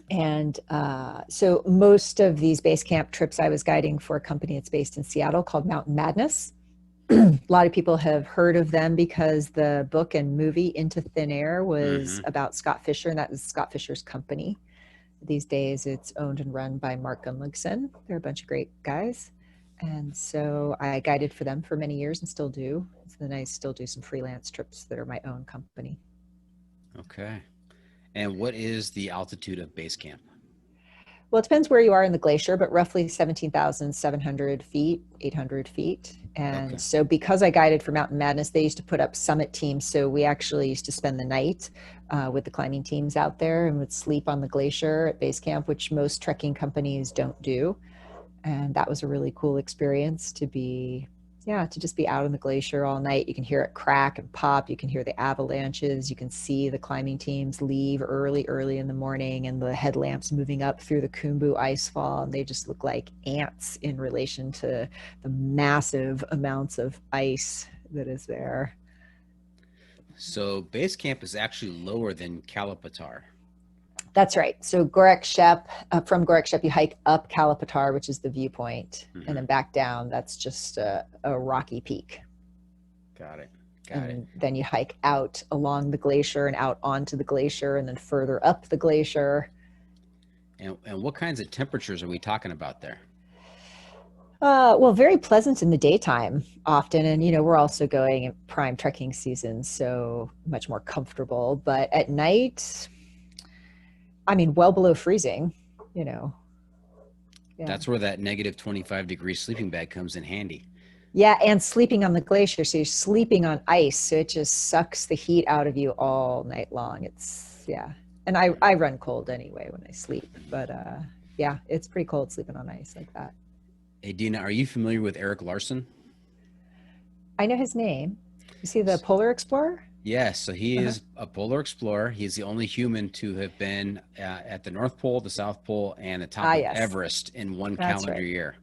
And so most of these base camp trips I was guiding for a company that's based in Seattle called Mountain Madness. A lot of people have heard of them because the book and movie Into Thin Air was about Scott Fisher, and that was Scott Fisher's company. These days it's owned and run by Mark Gunlickson. They're a bunch of great guys. And so I guided for them for many years and still do. So then I still do some freelance trips that are my own company. Okay. And what is the altitude of base camp? Well, it depends where you are in the glacier, but roughly 17,700 feet, 800 feet. And so because I guided for Mountain Madness, they used to put up summit teams. So we actually used to spend the night with the climbing teams out there and would sleep on the glacier at base camp, which most trekking companies don't do. And that was a really cool experience to be, to just be out on the glacier all night. You can hear it crack and pop. You can hear the avalanches. You can see the climbing teams leave early in the morning and the headlamps moving up through the Khumbu icefall. And they just look like ants in relation to the massive amounts of ice that is there. So base camp is actually lower than Kalapatar. That's right. So Gorek Shep, from Gorek Shep, you hike up Kalapatar, which is the viewpoint, and then back down. That's just a rocky peak. Got it. Then you hike out along the glacier and out onto the glacier and then further up the glacier. And what kinds of temperatures are we talking about there? Well, very pleasant in the daytime often. And, you know, we're also going in prime trekking season, so much more comfortable. But at night, I mean, well below freezing, you know. Yeah. That's where that negative 25-degree sleeping bag comes in handy. Yeah, and sleeping on the glacier. So you're sleeping on ice. So it just sucks the heat out of you all night long. It's, And I run cold anyway when I sleep. But it's pretty cold sleeping on ice like that. Hey, Deana, are you familiar with Eric Larson? I know his name. Is he the polar explorer? Yes, so he is a polar explorer. He's the only human to have been at the North Pole, the South Pole, and the top of Everest in one calendar year.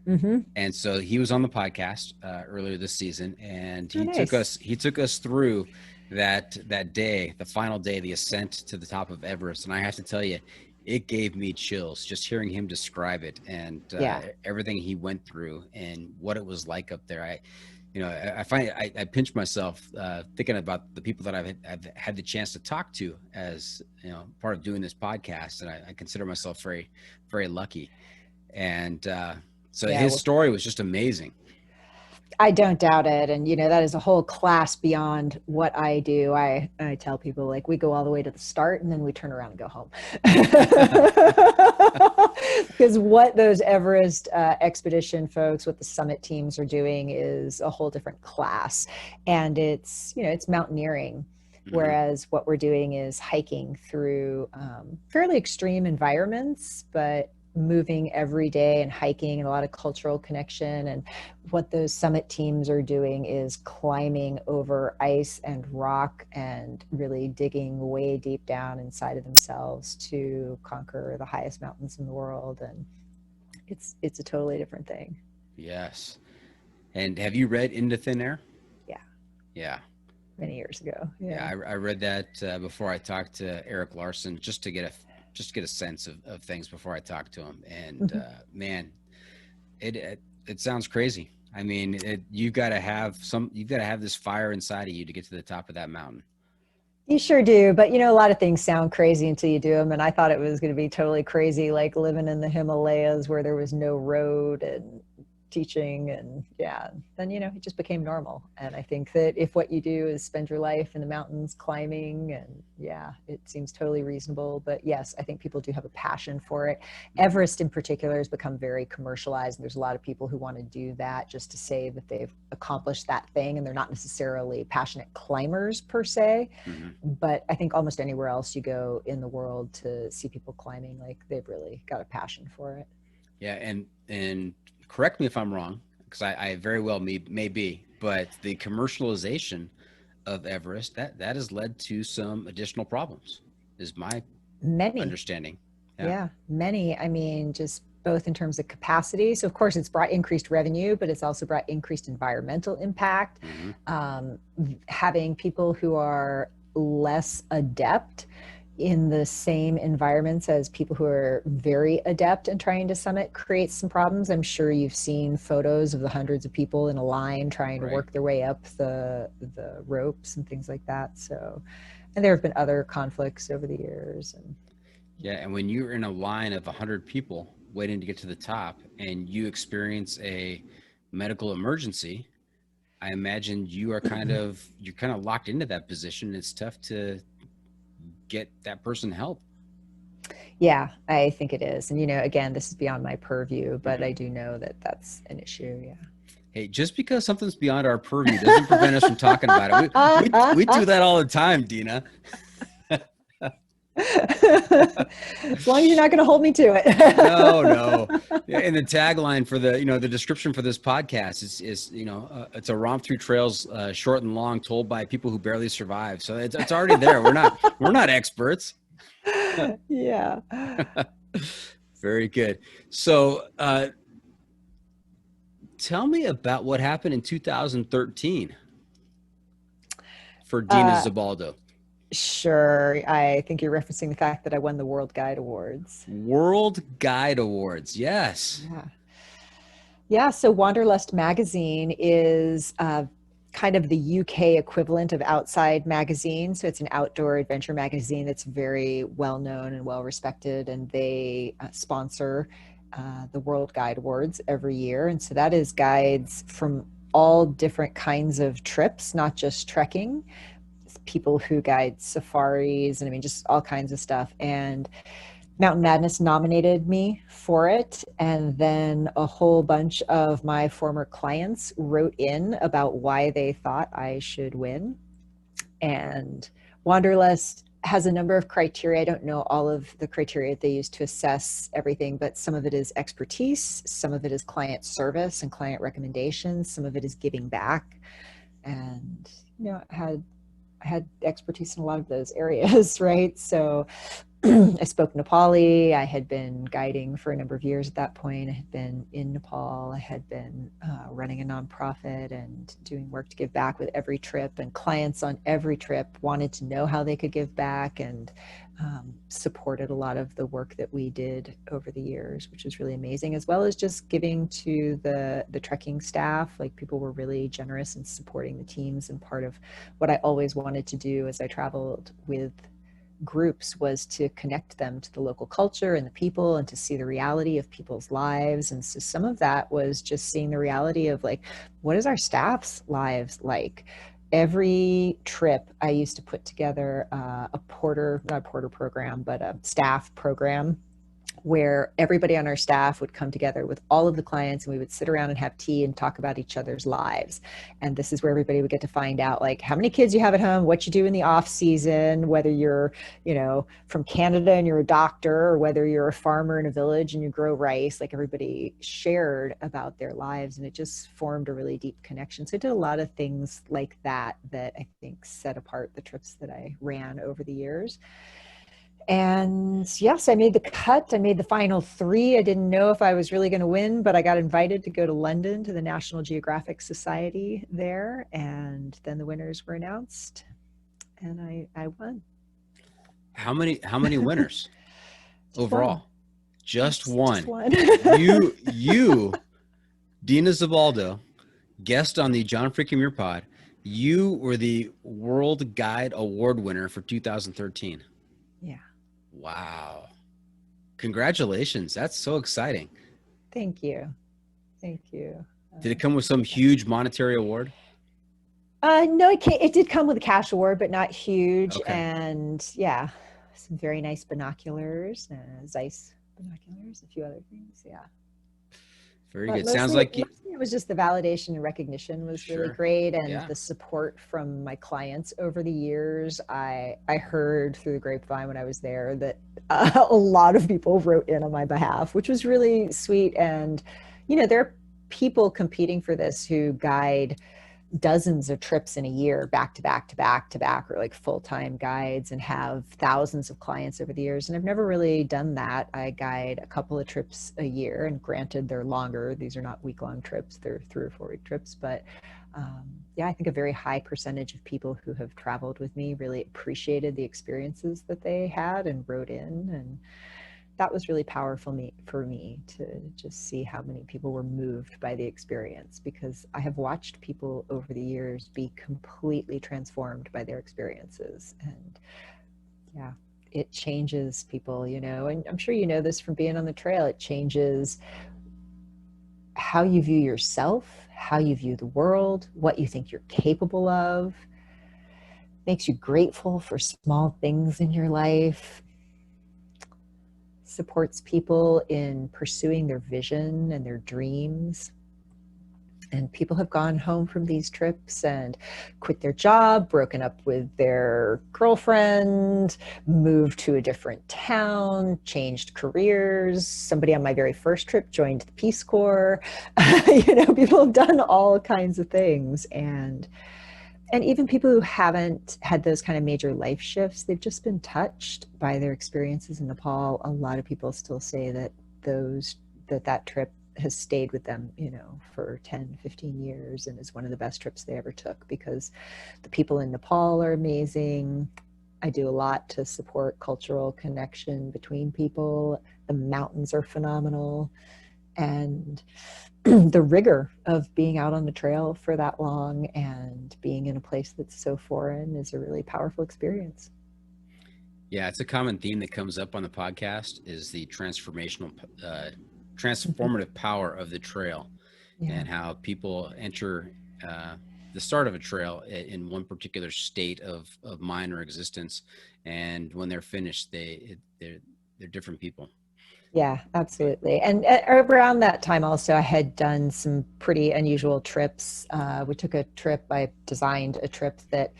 And so he was on the podcast earlier this season, and he took us through that day, the final day, the ascent to the top of Everest. And I have to tell you, it gave me chills just hearing him describe it and everything he went through and what it was like up there. I find I pinch myself thinking about the people that I've had the chance to talk to as, part of doing this podcast. And I consider myself very, very lucky. And so Yeah, his well, story was just amazing. I don't doubt it. And, that is a whole class beyond what I do. I tell people, like, we go all the way to the start and then we turn around and go home. Because what those Everest expedition folks, what the summit teams are doing is a whole different class. And it's mountaineering. Whereas what we're doing is hiking through fairly extreme environments, but moving every day and hiking and a lot of cultural connection. And what those summit teams are doing is climbing over ice and rock and really digging way deep down inside of themselves to conquer the highest mountains in the world. And it's a totally different thing. Yes. And have you read Into Thin Air? Yeah. Yeah. Many years ago. Yeah, I read that before I talked to Eric Larson, just to get a sense of things before I talk to him. And man, it sounds crazy. I mean, you've got to have this fire inside of you to get to the top of that mountain. You sure do. But, a lot of things sound crazy until you do them. And I thought it was going to be totally crazy, like living in the Himalayas where there was no road and teaching. And then, it just became normal. And I think that if what you do is spend your life in the mountains climbing, and it seems totally reasonable. But yes, I think people do have a passion for it. Everest in particular has become very commercialized. And there's a lot of people who want to do that just to say that they've accomplished that thing. And they're not necessarily passionate climbers per se. But I think almost anywhere else you go in the world to see people climbing, like, they've really got a passion for it. Yeah. And correct me if I'm wrong, because I very well may be, but the commercialization of Everest, that has led to some additional problems, is my understanding. Yeah, many. I mean, just both in terms of capacity. So of course it's brought increased revenue, but it's also brought increased environmental impact. Having people who are less adept in the same environments as people who are very adept in trying to summit creates some problems. I'm sure you've seen photos of the hundreds of people in a line trying to work their way up the ropes and things like that. So, and there have been other conflicts over the years. And when you're in a line of 100 people waiting to get to the top and you experience a medical emergency, I imagine you're kind of locked into that position. It's tough to get that person help. Yeah, I think it is. And, again, this is beyond my purview, but I do know that that's an issue. Yeah. Hey, just because something's beyond our purview doesn't prevent us from talking about it. We do that all the time, Deana. As long as you're not going to hold me to it. No. And the tagline for the description for this podcast is it's a romp through trails, short and long, told by people who barely survive. So it's already there. We're not experts. Yeah. Very good. So tell me about what happened in 2013 for Deana Zabaldo. Sure. I think you're referencing the fact that I won the World Guide Awards. World Guide Awards. Yes. Yeah. So Wanderlust magazine is kind of the UK equivalent of Outside magazine. So it's an outdoor adventure magazine that's very well known and well respected. And they sponsor the World Guide Awards every year. And so that is guides from all different kinds of trips, not just trekking. People who guide safaris and just all kinds of stuff. And Mountain Madness nominated me for it. And then a whole bunch of my former clients wrote in about why they thought I should win. And Wanderlust has a number of criteria. I don't know all of the criteria they use to assess everything, but some of it is expertise. Some of it is client service and client recommendations. Some of it is giving back. And, I had expertise in a lot of those areas, right? So I spoke Nepali. I had been guiding for a number of years at that point. I had been in Nepal. I had been running a nonprofit and doing work to give back with every trip. And clients on every trip wanted to know how they could give back, and supported a lot of the work that we did over the years, which was really amazing, as well as just giving to the trekking staff. Like, people were really generous in supporting the teams. And part of what I always wanted to do as I traveled with groups was to connect them to the local culture and the people, and to see the reality of people's lives. And so some of that was just seeing the reality of, like, what is our staff's lives like? Every trip I used to put together not a porter program, but a staff program, where everybody on our staff would come together with all of the clients, and we would sit around and have tea and talk about each other's lives. And this is where everybody would get to find out, like, how many kids you have at home, what you do in the off season, whether you're, from Canada and you're a doctor, or whether you're a farmer in a village and you grow rice. Like, everybody shared about their lives, and it just formed a really deep connection. So I did a lot of things like that I think set apart the trips that I ran over the years. And yes, I made the cut. I made the final 3. I didn't know if I was really going to win, but I got invited to go to London to the National Geographic Society there. And then the winners were announced, and I won. How many winners overall? One. Just one. Just one. you, Deana Zabaldo, guest on the John Freaking Muir Pod. You were the World Guide Award winner for 2013. Yeah. Wow. Congratulations. That's so exciting. Thank you. Thank you. Did it come with some huge monetary award? No, it did come with a cash award, but not huge. Okay. And yeah, some very nice binoculars, Zeiss binoculars, a few other things. Yeah. Very But good. Sounds like it was just the validation and recognition was really great, and the support from my clients over the years. I heard through the grapevine when I was there that a lot of people wrote in on my behalf, which was really sweet. And there are people competing for this who guide dozens of trips in a year, back to back to back to back, or like full-time guides, and have thousands of clients over the years. And I've never really done that. I guide a couple of trips a year, and granted, they're longer. These are not week-long trips. They're 3 or 4 week trips. But I think a very high percentage of people who have traveled with me really appreciated the experiences that they had and wrote in. And that was really powerful for me to just see how many people were moved by the experience, because I have watched people over the years be completely transformed by their experiences. And yeah, it changes people, and I'm sure you know this from being on the trail. It changes how you view yourself, how you view the world, what you think you're capable of. Makes you grateful for small things in your life. Supports people in pursuing their vision and their dreams. And people have gone home from these trips and quit their job, broken up with their girlfriend, moved to a different town, changed careers. Somebody on my very first trip joined the Peace Corps. People have done all kinds of things. And even people who haven't had those kind of major life shifts, they've just been touched by their experiences in Nepal. A lot of people still say that that trip has stayed with them, for 10, 15 years, and is one of the best trips they ever took, because the people in Nepal are amazing. I do a lot to support cultural connection between people. The mountains are phenomenal. And the rigor of being out on the trail for that long and being in a place that's so foreign is a really powerful experience. Yeah, it's a common theme that comes up on the podcast, is the transformative power of the trail, and how people enter the start of a trail in one particular state of mind or existence, and when they're finished, they're different people. Yeah, absolutely. And around that time also, I had done some pretty unusual trips. I designed a trip that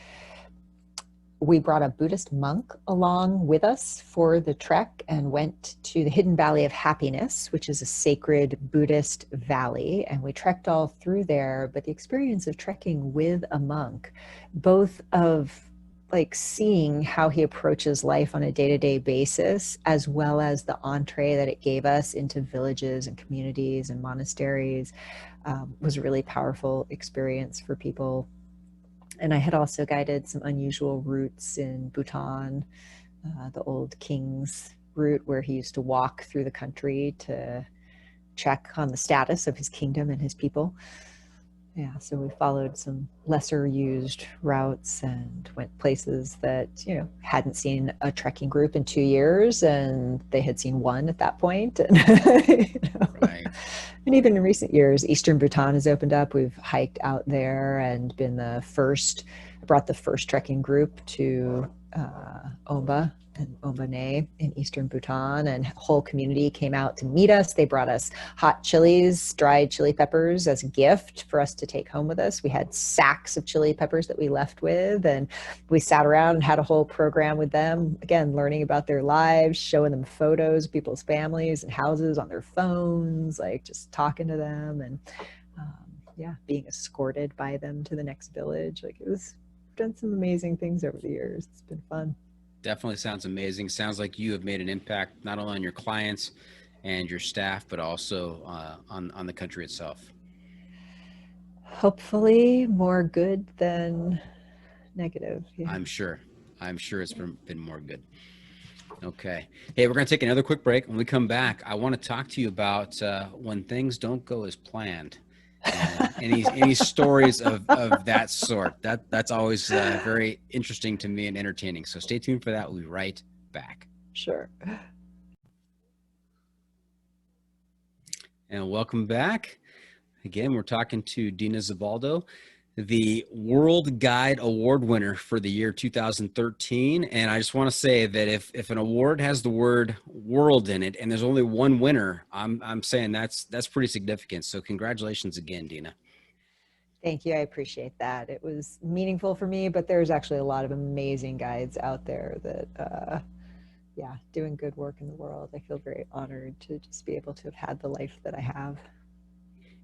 we brought a Buddhist monk along with us for the trek, and went to the Hidden Valley of Happiness, which is a sacred Buddhist valley. And we trekked all through there. But the experience of trekking with a monk, both of like seeing how he approaches life on a day-to-day basis, as well as the entree that it gave us into villages and communities and monasteries, was a really powerful experience for people. And I had also guided some unusual routes in Bhutan, the old king's route where he used to walk through the country to check on the status of his kingdom and his people. Yeah, so we followed some lesser used routes and went places that, hadn't seen a trekking group in 2 years, and they had seen one at that point. And, Right. and even in recent years, Eastern Bhutan has opened up. We've hiked out there and been brought the first trekking group to Omba and Ombane in Eastern Bhutan, and whole community came out to meet us. They brought us hot chilies, dried chili peppers as a gift for us to take home with us. We had sacks of chili peppers that we left with, and we sat around and had a whole program with them, again, learning about their lives, showing them photos of people's families and houses on their phones, like just talking to them, and being escorted by them to the next village. Like, done some amazing things over the years. It's been fun. Definitely sounds amazing. Sounds like you have made an impact not only on your clients and your staff, but also on the country itself. Hopefully more good than negative. Yeah. I'm sure it's been more good. Okay. Hey, we're going to take another quick break. When we come back, I want to talk to you about when things don't go as planned. Any stories of that sort. That's always very interesting to me and entertaining. So stay tuned for that. We'll be right back. Sure. And welcome back. Again, we're talking to Deana Zabaldo, the World Guide Award winner for the year 2013. And I just want to say that if an award has the word world in it and there's only one winner, I'm saying that's pretty significant. So congratulations again, Deana. Thank you. I appreciate that. It was meaningful for me, but there's actually a lot of amazing guides out there that, doing good work in the world. I feel very honored to just be able to have had the life that I have.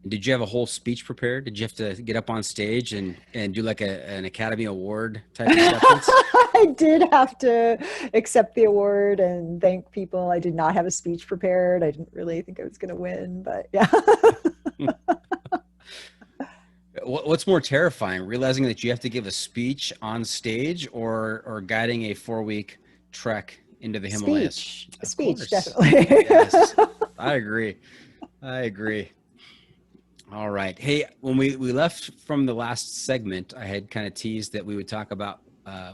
Did you have a whole speech prepared? Did you have to get up on stage and do like an Academy Award type acceptance? I did have to accept the award and thank people. I did not have a speech prepared. I didn't really think I was going to win, but yeah. What's more terrifying, realizing that you have to give a speech on stage or guiding a 4-week trek into the Himalayas? Speech, definitely. Yes, I agree. All right. Hey, when we left from the last segment, I had kind of teased that we would talk about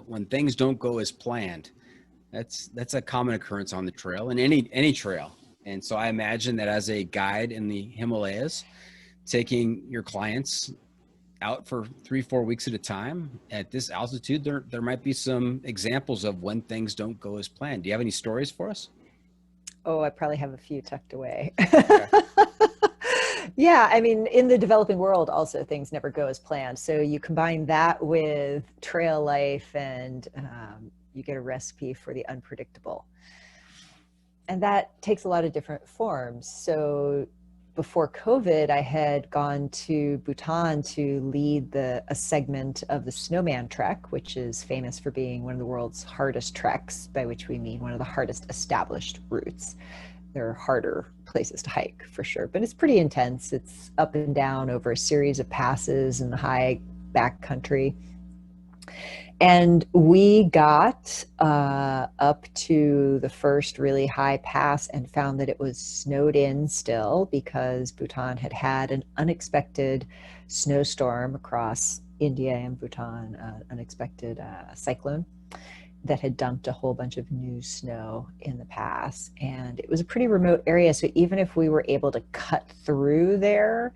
when things don't go as planned. That's a common occurrence on the trail, and any trail. And so I imagine that as a guide in the Himalayas, taking your clients out for 3-4 weeks at a time at this altitude, there might be some examples of when things don't go as planned. Do you have any stories for us? Oh, I probably have a few tucked away. Okay. Yeah, I mean, in the developing world, also things never go as planned. So you combine that with trail life, and you get a recipe for the unpredictable. And that takes a lot of different forms. So before COVID, I had gone to Bhutan to lead a segment of the Snowman Trek, which is famous for being one of the world's hardest treks, by which we mean one of the hardest established routes. There are harder places to hike for sure, but it's pretty intense. It's up and down over a series of passes in the high backcountry. And we got up to the first really high pass and found that it was snowed in still, because Bhutan had had an unexpected snowstorm across India and Bhutan, unexpected cyclone that had dumped a whole bunch of new snow in the pass. And it was a pretty remote area. So even if we were able to cut through there,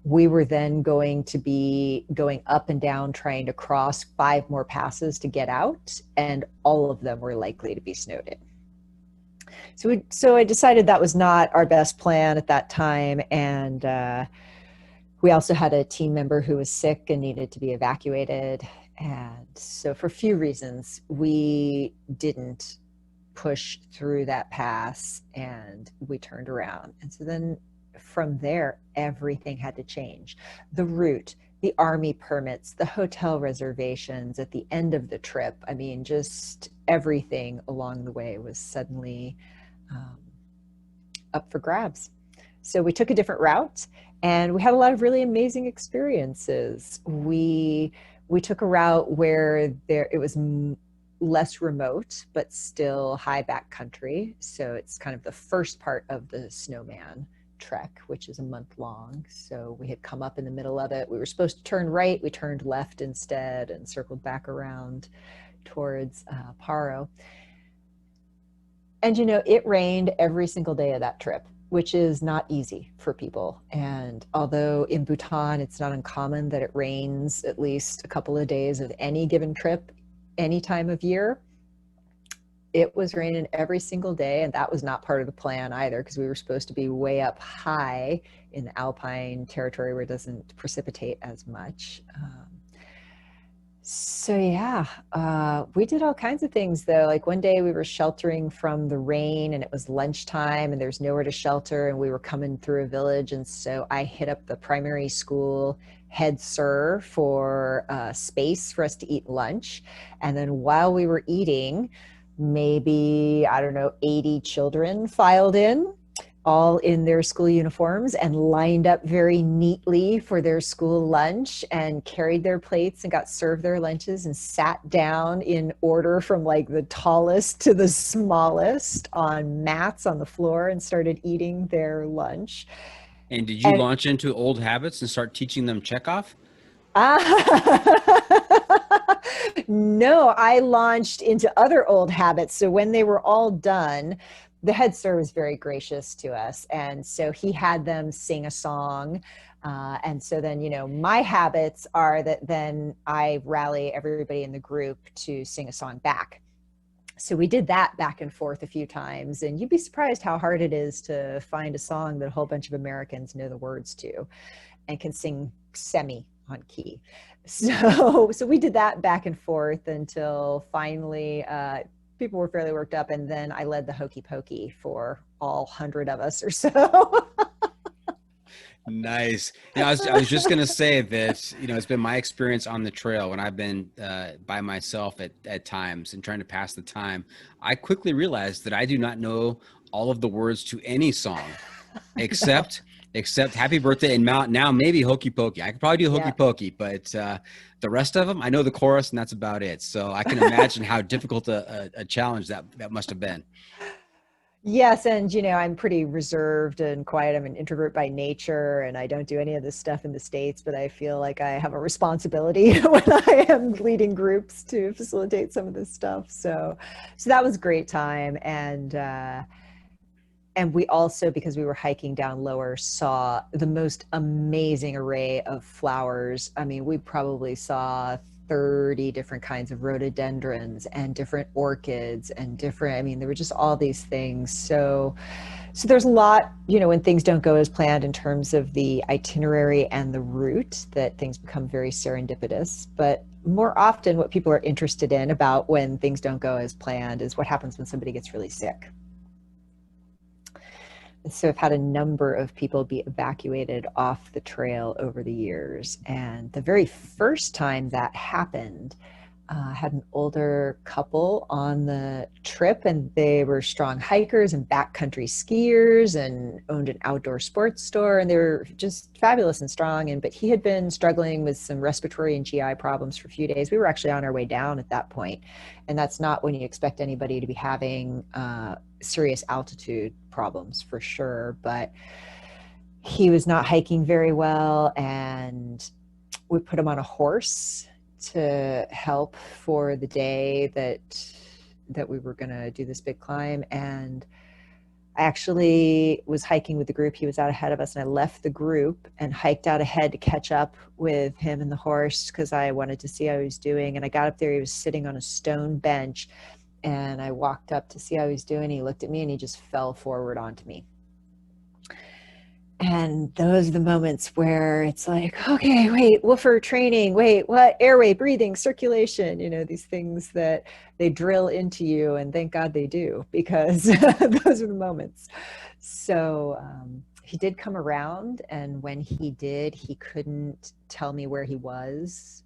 we were then going to be going up and down, trying to cross 5 more passes to get out, and all of them were likely to be snowed in. So I decided that was not our best plan at that time, and we also had a team member who was sick and needed to be evacuated. And so for a few reasons, we didn't push through that pass, and we turned around. And so then from there, everything had to change. The route, the army permits, the hotel reservations at the end of the trip. I mean, just everything along the way was suddenly um, up for grabs. So we took a different route, and we had a lot of really amazing experiences. We took a route where it was less remote, but still high back country. So it's kind of the first part of the snowman trek, which is a month long. So we had come up in the middle of it. We were supposed to turn right. We turned left instead and circled back around towards Paro. And, you know, it rained every single day of that trip, which is not easy for people. And although in Bhutan, it's not uncommon that it rains at least a couple of days of any given trip, any time of year, it was raining every single day. And that was not part of the plan either, because we were supposed to be way up high in the alpine territory where it doesn't precipitate as much. So yeah, we did all kinds of things though. Like one day we were sheltering from the rain and it was lunchtime and there's nowhere to shelter and we were coming through a village. And so I hit up the primary school head sir for space for us to eat lunch. And then while we were eating, maybe, I don't know, 80 children filed in, all in their school uniforms and lined up very neatly for their school lunch and carried their plates and got served their lunches and sat down in order from like the tallest to the smallest on mats on the floor and started eating their lunch. And did you launch into old habits and start teaching them Chekhov? No, I launched into other old habits. So when they were all done, the head sir was very gracious to us. And so he had them sing a song. And so then, you know, my habits are that then I rally everybody in the group to sing a song back. So we did that back and forth a few times. And you'd be surprised how hard it is to find a song that a whole bunch of Americans know the words to and can sing semi on key. So we did that back and forth until finally people were fairly worked up, and then I led the hokey pokey for all 100 of us or so. Nice. You know, I was just going to say that, you know, it's been my experience on the trail when I've been by myself at times and trying to pass the time. I quickly realized that I do not know all of the words to any song except Happy Birthday and now maybe Hokey Pokey. I could probably do Hokey Pokey, but the rest of them, I know the chorus and that's about it. So I can imagine how difficult a challenge that must have been. Yes, and you know, I'm pretty reserved and quiet. I'm an introvert by nature, and I don't do any of this stuff in the States, but I feel like I have a responsibility when I am leading groups to facilitate some of this stuff. So that was a great time. And we also, because we were hiking down lower, saw the most amazing array of flowers. I mean, we probably saw 30 different kinds of rhododendrons and different orchids and different, I mean, there were just all these things. So there's a lot, you know, when things don't go as planned in terms of the itinerary and the route, that things become very serendipitous. But more often what people are interested in about when things don't go as planned is what happens when somebody gets really sick. So I've had a number of people be evacuated off the trail over the years. And the very first time that happened, I had an older couple on the trip, and they were strong hikers and backcountry skiers and owned an outdoor sports store, and they were just fabulous and strong. But he had been struggling with some respiratory and GI problems for a few days. We were actually on our way down at that point, and that's not when you expect anybody to be having serious altitude problems for sure. But he was not hiking very well, and we put him on a horse to help for the day that we were going to do this big climb. And I actually was hiking with the group. He was out ahead of us, and I left the group and hiked out ahead to catch up with him and the horse because I wanted to see how he was doing. And I got up there, he was sitting on a stone bench, and I walked up to see how he was doing. He looked at me and he just fell forward onto me. And those are the moments where it's like, okay, wait, woofer training, wait, what? Airway, breathing, circulation, you know, these things that they drill into you, and thank God they do, because those are the moments. So he did come around, and when he did, he couldn't tell me where he was.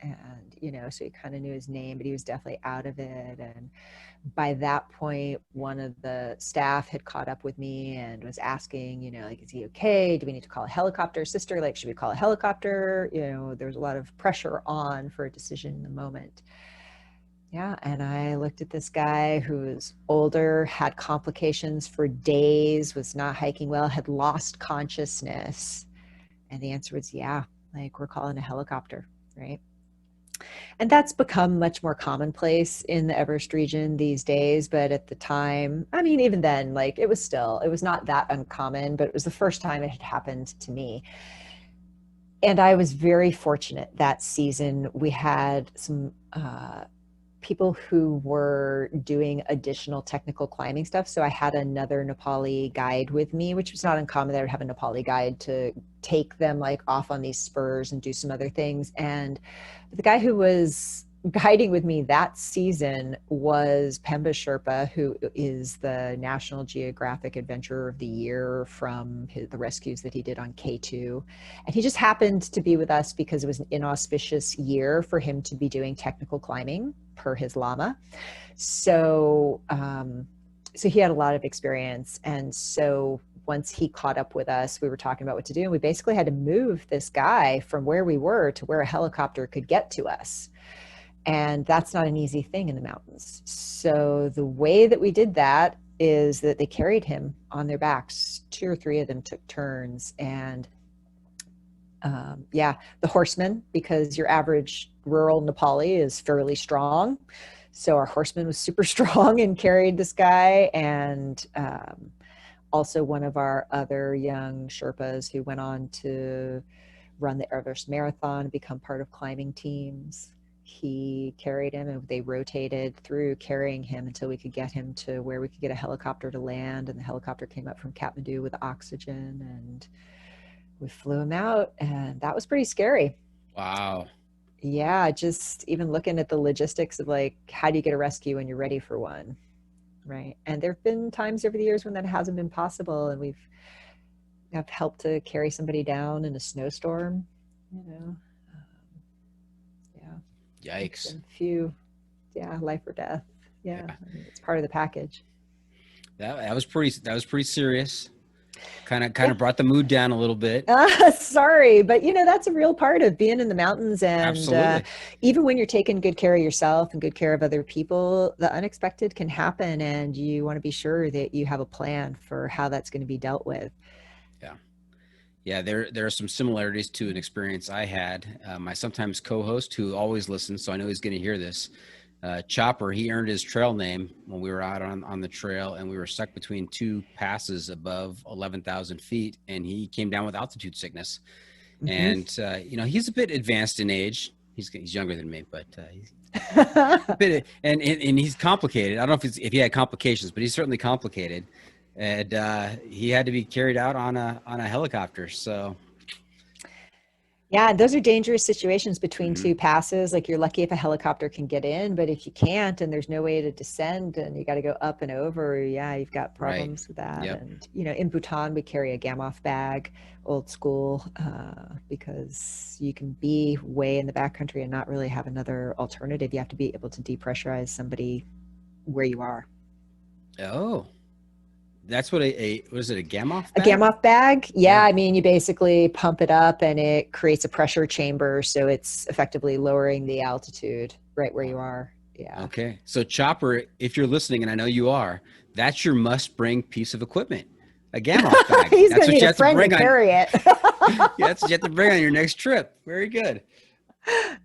And, you know, so he kind of knew his name, but he was definitely out of it. And by that point, one of the staff had caught up with me and was asking, you know, like, is he okay? Do we need to call a helicopter? Sister, like, should we call a helicopter? You know, there was a lot of pressure on for a decision in the moment. Yeah, and I looked at this guy who was older, had complications for days, was not hiking well, had lost consciousness. And the answer was, yeah, like, we're calling a helicopter, right? And that's become much more commonplace in the Everest region these days. But at the time, I mean, even then, like, it was not that uncommon, but it was the first time it had happened to me. And I was very fortunate that season. We had some people who were doing additional technical climbing stuff. So I had another Nepali guide with me, which was not uncommon that I would have a Nepali guide to take them like off on these spurs and do some other things. And the guy who was guiding with me that season was Pemba Sherpa, who is the National Geographic Adventurer of the Year from the rescues that he did on K2. And he just happened to be with us because it was an inauspicious year for him to be doing technical climbing per his lama. So, so he had a lot of experience. And so once he caught up with us, we were talking about what to do. And we basically had to move this guy from where we were to where a helicopter could get to us. And that's not an easy thing in the mountains. So the way that we did that is that they carried him on their backs. 2 or 3 of them took turns. And yeah, the horsemen, because your average rural Nepali is fairly strong. So our horseman was super strong and carried this guy. And also one of our other young Sherpas who went on to run the Everest Marathon, become part of climbing teams. He carried him, and they rotated through carrying him until we could get him to where we could get a helicopter to land. And the helicopter came up from Kathmandu with oxygen, and we flew him out, and that was pretty scary. Wow. Yeah, just even looking at the logistics of like, how do you get a rescue when you're ready for one, right? And there have been times over the years when that hasn't been possible, and have helped to carry somebody down in a snowstorm, you know. Yikes. A few, yeah, life or death. Yeah, I mean, it's part of the package. That was pretty serious. Kind of brought the mood down a little bit. Sorry, but you know, that's a real part of being in the mountains. And even when you're taking good care of yourself and good care of other people, the unexpected can happen, and you want to be sure that you have a plan for how that's going to be dealt with. Yeah, there are some similarities to an experience I had. My sometimes co-host, who always listens, so I know he's going to hear this, Chopper, he earned his trail name when we were out on the trail, and we were stuck between 2 passes above 11,000 feet, and he came down with altitude sickness. Mm-hmm. And, you know, he's a bit advanced in age. He's younger than me, but he's a bit, and he's complicated. I don't know if he had complications, but he's certainly complicated. And he had to be carried out on a helicopter. So yeah, those are dangerous situations between 2 passes. Like, you're lucky if a helicopter can get in, but if you can't and there's no way to descend and you got to go up and over, yeah, you've got problems with that. Yep. And you know, in Bhutan we carry a gamoff bag, old school, because you can be way in the backcountry and not really have another alternative. You have to be able to depressurize somebody where you are. Oh. That's what what is it, a gamoff bag? A gamoff bag? Yeah, I mean, you basically pump it up and it creates a pressure chamber. So it's effectively lowering the altitude right where you are. Yeah. Okay. So Chopper, if you're listening, and I know you are, that's your must-bring piece of equipment, a gamoff bag. He's going to need a friend to carry it. Yeah, that's what you have to bring on your next trip. Very good.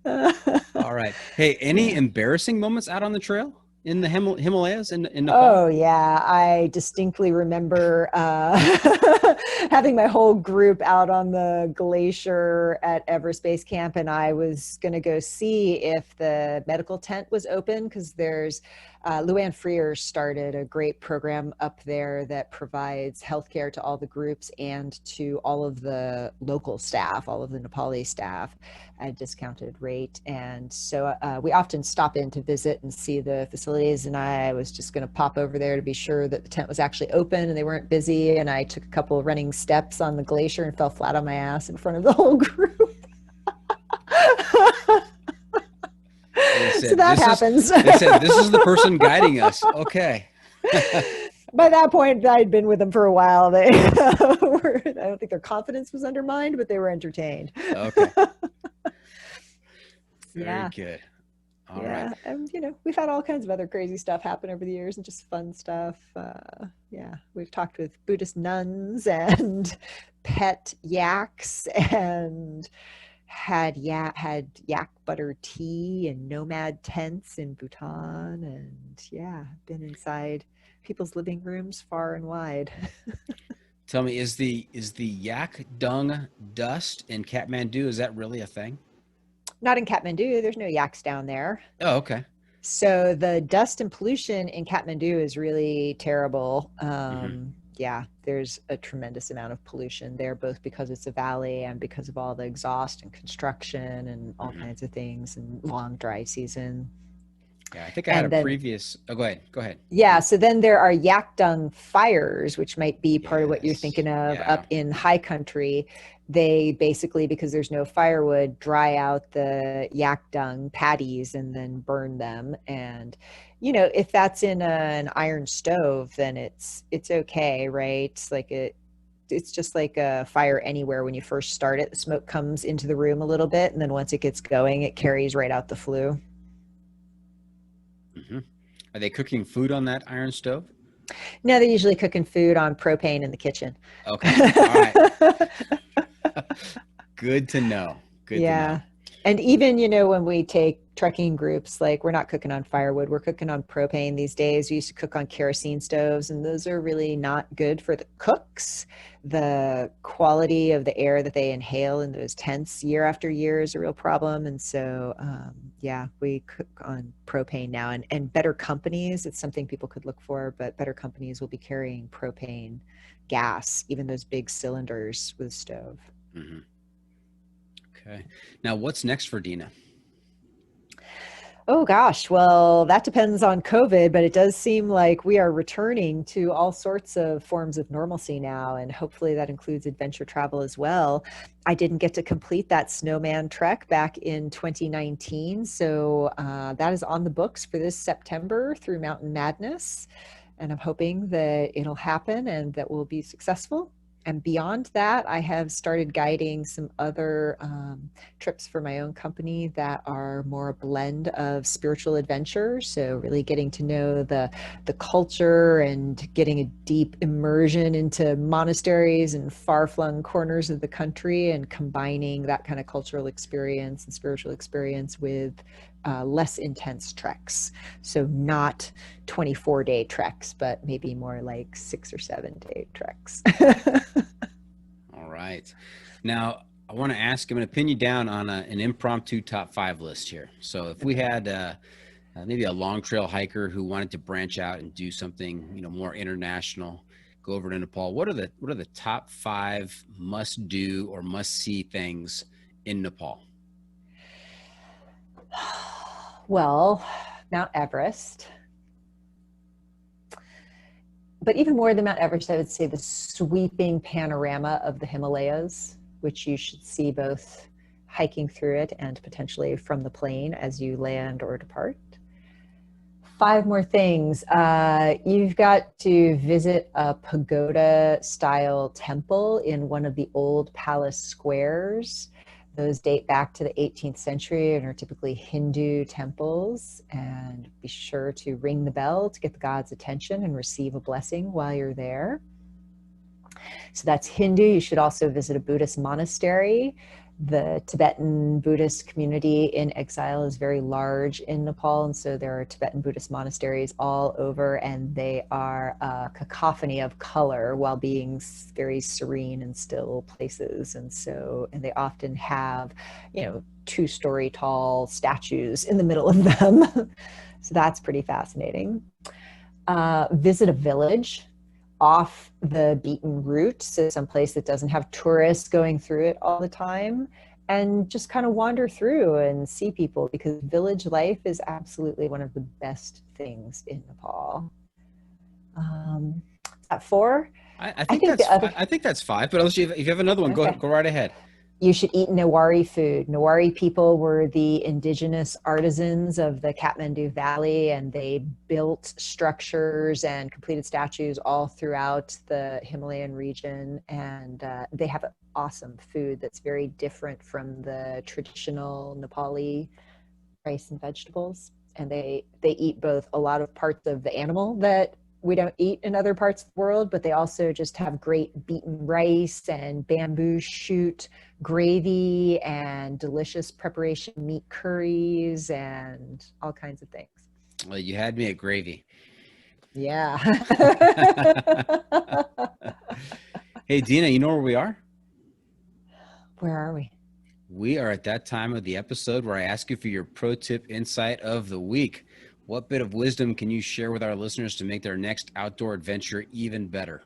All right. Hey, any embarrassing moments out on the trail? In the Himalayas in Nepal? Oh, yeah. I distinctly remember having my whole group out on the glacier at Everest Base Camp, and I was going to go see if the medical tent was open, because there's Luann Freer started a great program up there that provides healthcare to all the groups and to all of the local staff, all of the Nepali staff. at a discounted rate. And so we often stop in to visit and see the facilities. And I was just going to pop over there to be sure that the tent was actually open and they weren't busy. And I took a couple of running steps on the glacier and fell flat on my ass in front of the whole group. Said, so that happens. They said, this is the person guiding us. Okay. By that point, I'd been with them for a while. They I don't think their confidence was undermined, but they were entertained. Okay. Very good. All right. And we've had all kinds of other crazy stuff happen over the years and just fun stuff. We've talked with Buddhist nuns and pet yaks and had yak butter tea and nomad tents in Bhutan, and been inside people's living rooms far and wide. Tell me, is the yak dung dust in Kathmandu, is that really a thing? Not in Kathmandu. There's no yaks down there. Oh, okay. So the dust and pollution in Kathmandu is really terrible. There's a tremendous amount of pollution there, both because it's a valley and because of all the exhaust and construction and all kinds of things, and long dry season. Yeah, I think I had previous. Oh, go ahead. Yeah, so then there are Yak Dung Fires, which might be part of what you're thinking of up in high country. They basically, because there's no firewood, dry out the yak dung patties and then burn them. And, if that's in an iron stove, then it's okay, right? It's just like a fire anywhere. When you first start it, the smoke comes into the room a little bit, and then once it gets going, it carries right out the flue. Mm-hmm. Are they cooking food on that iron stove? No, they're usually cooking food on propane in the kitchen. Okay. All right. Good to know. Good to know. And even, when we take trekking groups, like we're not cooking on firewood, we're cooking on propane these days. We used to cook on kerosene stoves, and those are really not good for the cooks. The quality of the air that they inhale in those tents year after year is a real problem. And so, we cook on propane now, and better companies, it's something people could look for, but better companies will be carrying propane gas, even those big cylinders with a stove. Mm-hmm. Okay. Now, what's next for Deana? Oh gosh, well, that depends on COVID, but it does seem like we are returning to all sorts of forms of normalcy now, and hopefully that includes adventure travel as well. I didn't get to complete that snowman trek back in 2019, so that is on the books for this September through Mountain Madness, and I'm hoping that it'll happen and that we'll be successful. And beyond that, I have started guiding some other trips for my own company that are more a blend of spiritual adventure. So really getting to know the culture and getting a deep immersion into monasteries and far-flung corners of the country, and combining that kind of cultural experience and spiritual experience with less intense treks. So not 24-day treks, but maybe more like 6 or 7-day treks. All right. Now, I want to ask, I'm going to pin you down on an impromptu top 5 list here. So if we had maybe a long trail hiker who wanted to branch out and do something, more international, go over to Nepal, what are the top 5 must do or must see things in Nepal? Well, Mount Everest. But even more than Mount Everest, I would say the sweeping panorama of the Himalayas, which you should see both hiking through it and potentially from the plane as you land or depart. 5 more things. You've got to visit a pagoda-style temple in one of the old palace squares. Those date back to the 18th century and are typically Hindu temples. And be sure to ring the bell to get the god's attention and receive a blessing while you're there. So that's Hindu. You should also visit a Buddhist monastery. The Tibetan Buddhist community in exile is very large in Nepal, and so there are Tibetan Buddhist monasteries all over, and they are a cacophony of color while being very serene and still places. And they often have, 2-story tall statues in the middle of them. So that's pretty fascinating. Visit a village off the beaten route, so someplace that doesn't have tourists going through it all the time, and just kind of wander through and see people, because village life is absolutely one of the best things in Nepal. At 4, I think that's 5. But if you have another one, Okay. go right ahead. You should eat Newari food. Newari people were the indigenous artisans of the Kathmandu Valley, and they built structures and completed statues all throughout the Himalayan region. And they have awesome food that's very different from the traditional Nepali rice and vegetables. And they eat both a lot of parts of the animal that we don't eat in other parts of the world, but they also just have great beaten rice and bamboo shoot gravy and delicious preparation meat curries and all kinds of things. Well, you had me at gravy. Yeah. Hey, Deana, you know where we are? Where are we? We are at that time of the episode where I ask you for your pro tip insight of the week. What bit of wisdom can you share with our listeners to make their next outdoor adventure even better?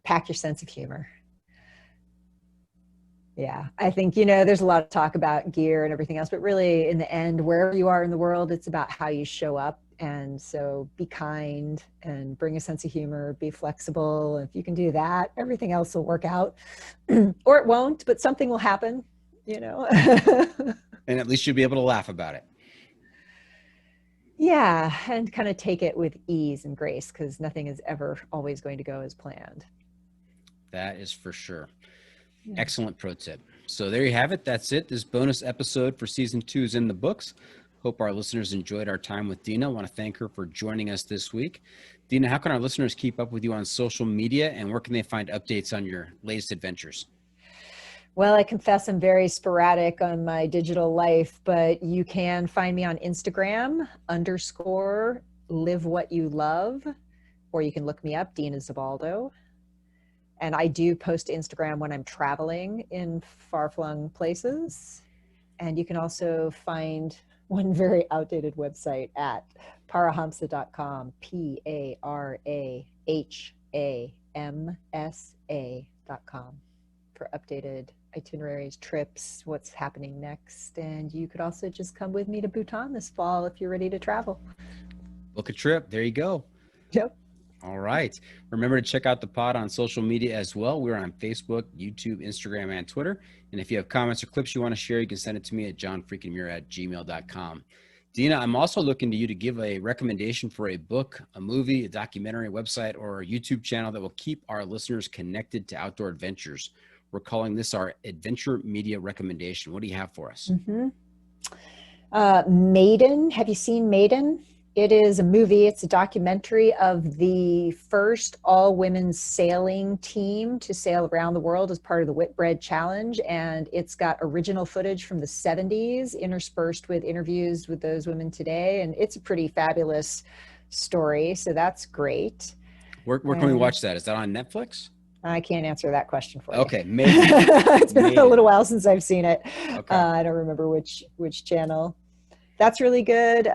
Pack your sense of humor. Yeah, I think, there's a lot of talk about gear and everything else, but really in the end, wherever you are in the world, it's about how you show up. And so be kind and bring a sense of humor, be flexible. If you can do that, everything else will work out. Or it won't, but something will happen, And at least you'll be able to laugh about it. Yeah, and kind of take it with ease and grace, because nothing is ever always going to go as planned. That is for sure. Yeah. Excellent pro tip. So there you have it. That's it. This bonus episode for season 2 is in the books. Hope our listeners enjoyed our time with Deana. I want to thank her for joining us this week. Deana, how can our listeners keep up with you on social media, and where can they find updates on your latest adventures? Well, I confess I'm very sporadic on my digital life, but you can find me on Instagram _livewhatyoulove, or you can look me up, Deana Zabaldo. And I do post to Instagram when I'm traveling in far-flung places. And you can also find one very outdated website at parahamsa.com, PARAHAMSA.com, for updated itineraries, trips, what's happening next. And you could also just come with me to Bhutan this fall if you're ready to travel. Book a trip. There you go. Yep. All right. Remember to check out the pod on social media as well. We're on Facebook, YouTube, Instagram, and Twitter. And if you have comments or clips you want to share, you can send it to me at johnfreakinmuir@gmail.com. Deana, I'm also looking to you to give a recommendation for a book, a movie, a documentary, a website, or a YouTube channel that will keep our listeners connected to outdoor adventures. We're calling this our adventure media recommendation. What do you have for us? Maiden. Have you seen Maiden? It is a movie. It's a documentary of the first all-women sailing team to sail around the world as part of the Whitbread Challenge. And it's got original footage from the 70s interspersed with interviews with those women today. And it's a pretty fabulous story. So that's great. Where can we watch that? Is that on Netflix? I can't answer that question for you. Okay, maybe. It's been a little while since I've seen it. Okay. I don't remember which channel. That's really good.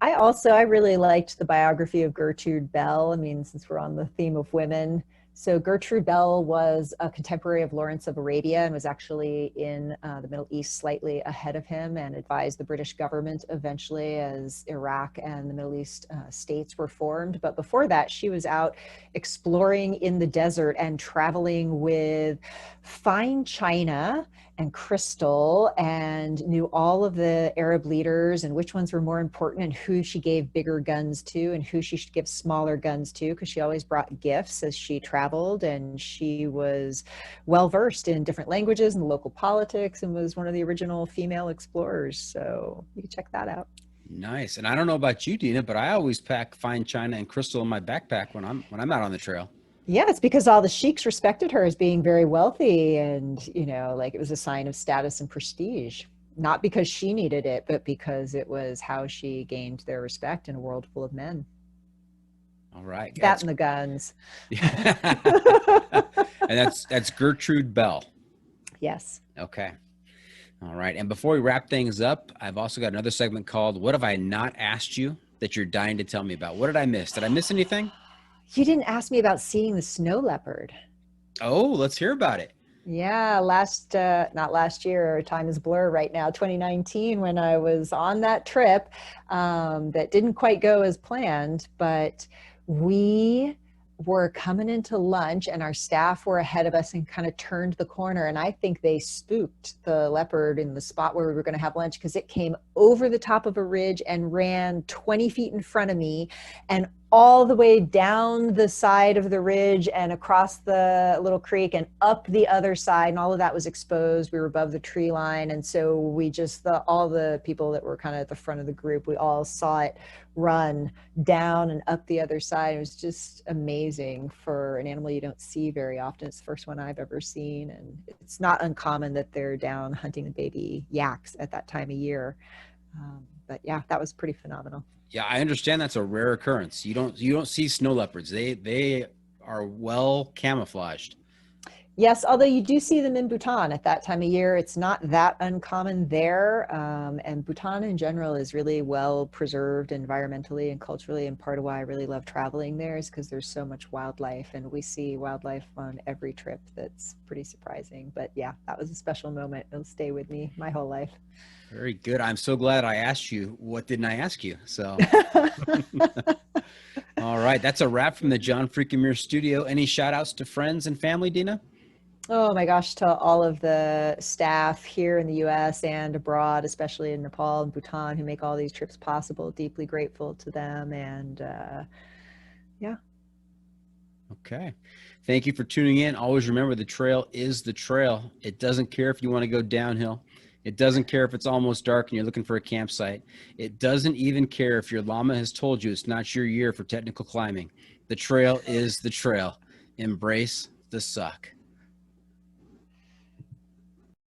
I really liked the biography of Gertrude Bell. I mean, since we're on the theme of women. So Gertrude Bell was a contemporary of Lawrence of Arabia and was actually in the Middle East slightly ahead of him, and advised the British government eventually as Iraq and the Middle East states were formed. But before that, she was out exploring in the desert and traveling with fine china and crystal, and knew all of the Arab leaders and which ones were more important and who she gave bigger guns to and who she should give smaller guns to, because she always brought gifts as she traveled. And she was well versed in different languages and local politics, and was one of the original female explorers. So you can check that out. Nice. And I don't know about you, Deana, but I always pack fine china and crystal in my backpack when I'm out on the trail. Yeah, it's because all the sheiks respected her as being very wealthy, and, like it was a sign of status and prestige. Not because she needed it, but because it was how she gained their respect in a world full of men. All right. That and the guns. And that's Gertrude Bell. Yes. Okay. All right. And before we wrap things up, I've also got another segment called What Have I Not Asked You That You're Dying to Tell Me About? What did I miss? Did I miss anything? You didn't ask me about seeing the snow leopard. Oh, let's hear about it. Yeah, not last year, time is blur right now, 2019, when I was on that trip, that didn't quite go as planned, but we were coming into lunch and our staff were ahead of us and kind of turned the corner. And I think they spooked the leopard in the spot where we were going to have lunch, because it came over the top of a ridge and ran 20 feet in front of me and all the way down the side of the ridge and across the little creek and up the other side. And all of that was exposed. We were above the tree line. And so we just, all the people that were kind of at the front of the group, we all saw it run down and up the other side. It was just amazing for an animal you don't see very often. It's the first one I've ever seen. And it's not uncommon that they're down hunting the baby yaks at that time of year. But yeah, that was pretty phenomenal. Yeah, I understand that's a rare occurrence. You don't see snow leopards. They are well camouflaged. Yes, although you do see them in Bhutan at that time of year. It's not that uncommon there. And Bhutan in general is really well preserved environmentally and culturally. And part of why I really love traveling there is because there's so much wildlife, and we see wildlife on every trip. That's pretty surprising. But yeah, that was a special moment. It'll stay with me my whole life. Very good. I'm so glad I asked you. What didn't I ask you? So, all right. That's a wrap from the John Freakin' Muir studio. Any shout outs to friends and family, Deana? Oh my gosh, to all of the staff here in the US and abroad, especially in Nepal and Bhutan, who make all these trips possible. Deeply grateful to them. And yeah. Okay. Thank you for tuning in. Always remember, the trail is the trail. It doesn't care if you want to go downhill. It doesn't care if it's almost dark and you're looking for a campsite. It doesn't even care if your llama has told you it's not your year for technical climbing. The trail is the trail. Embrace the suck.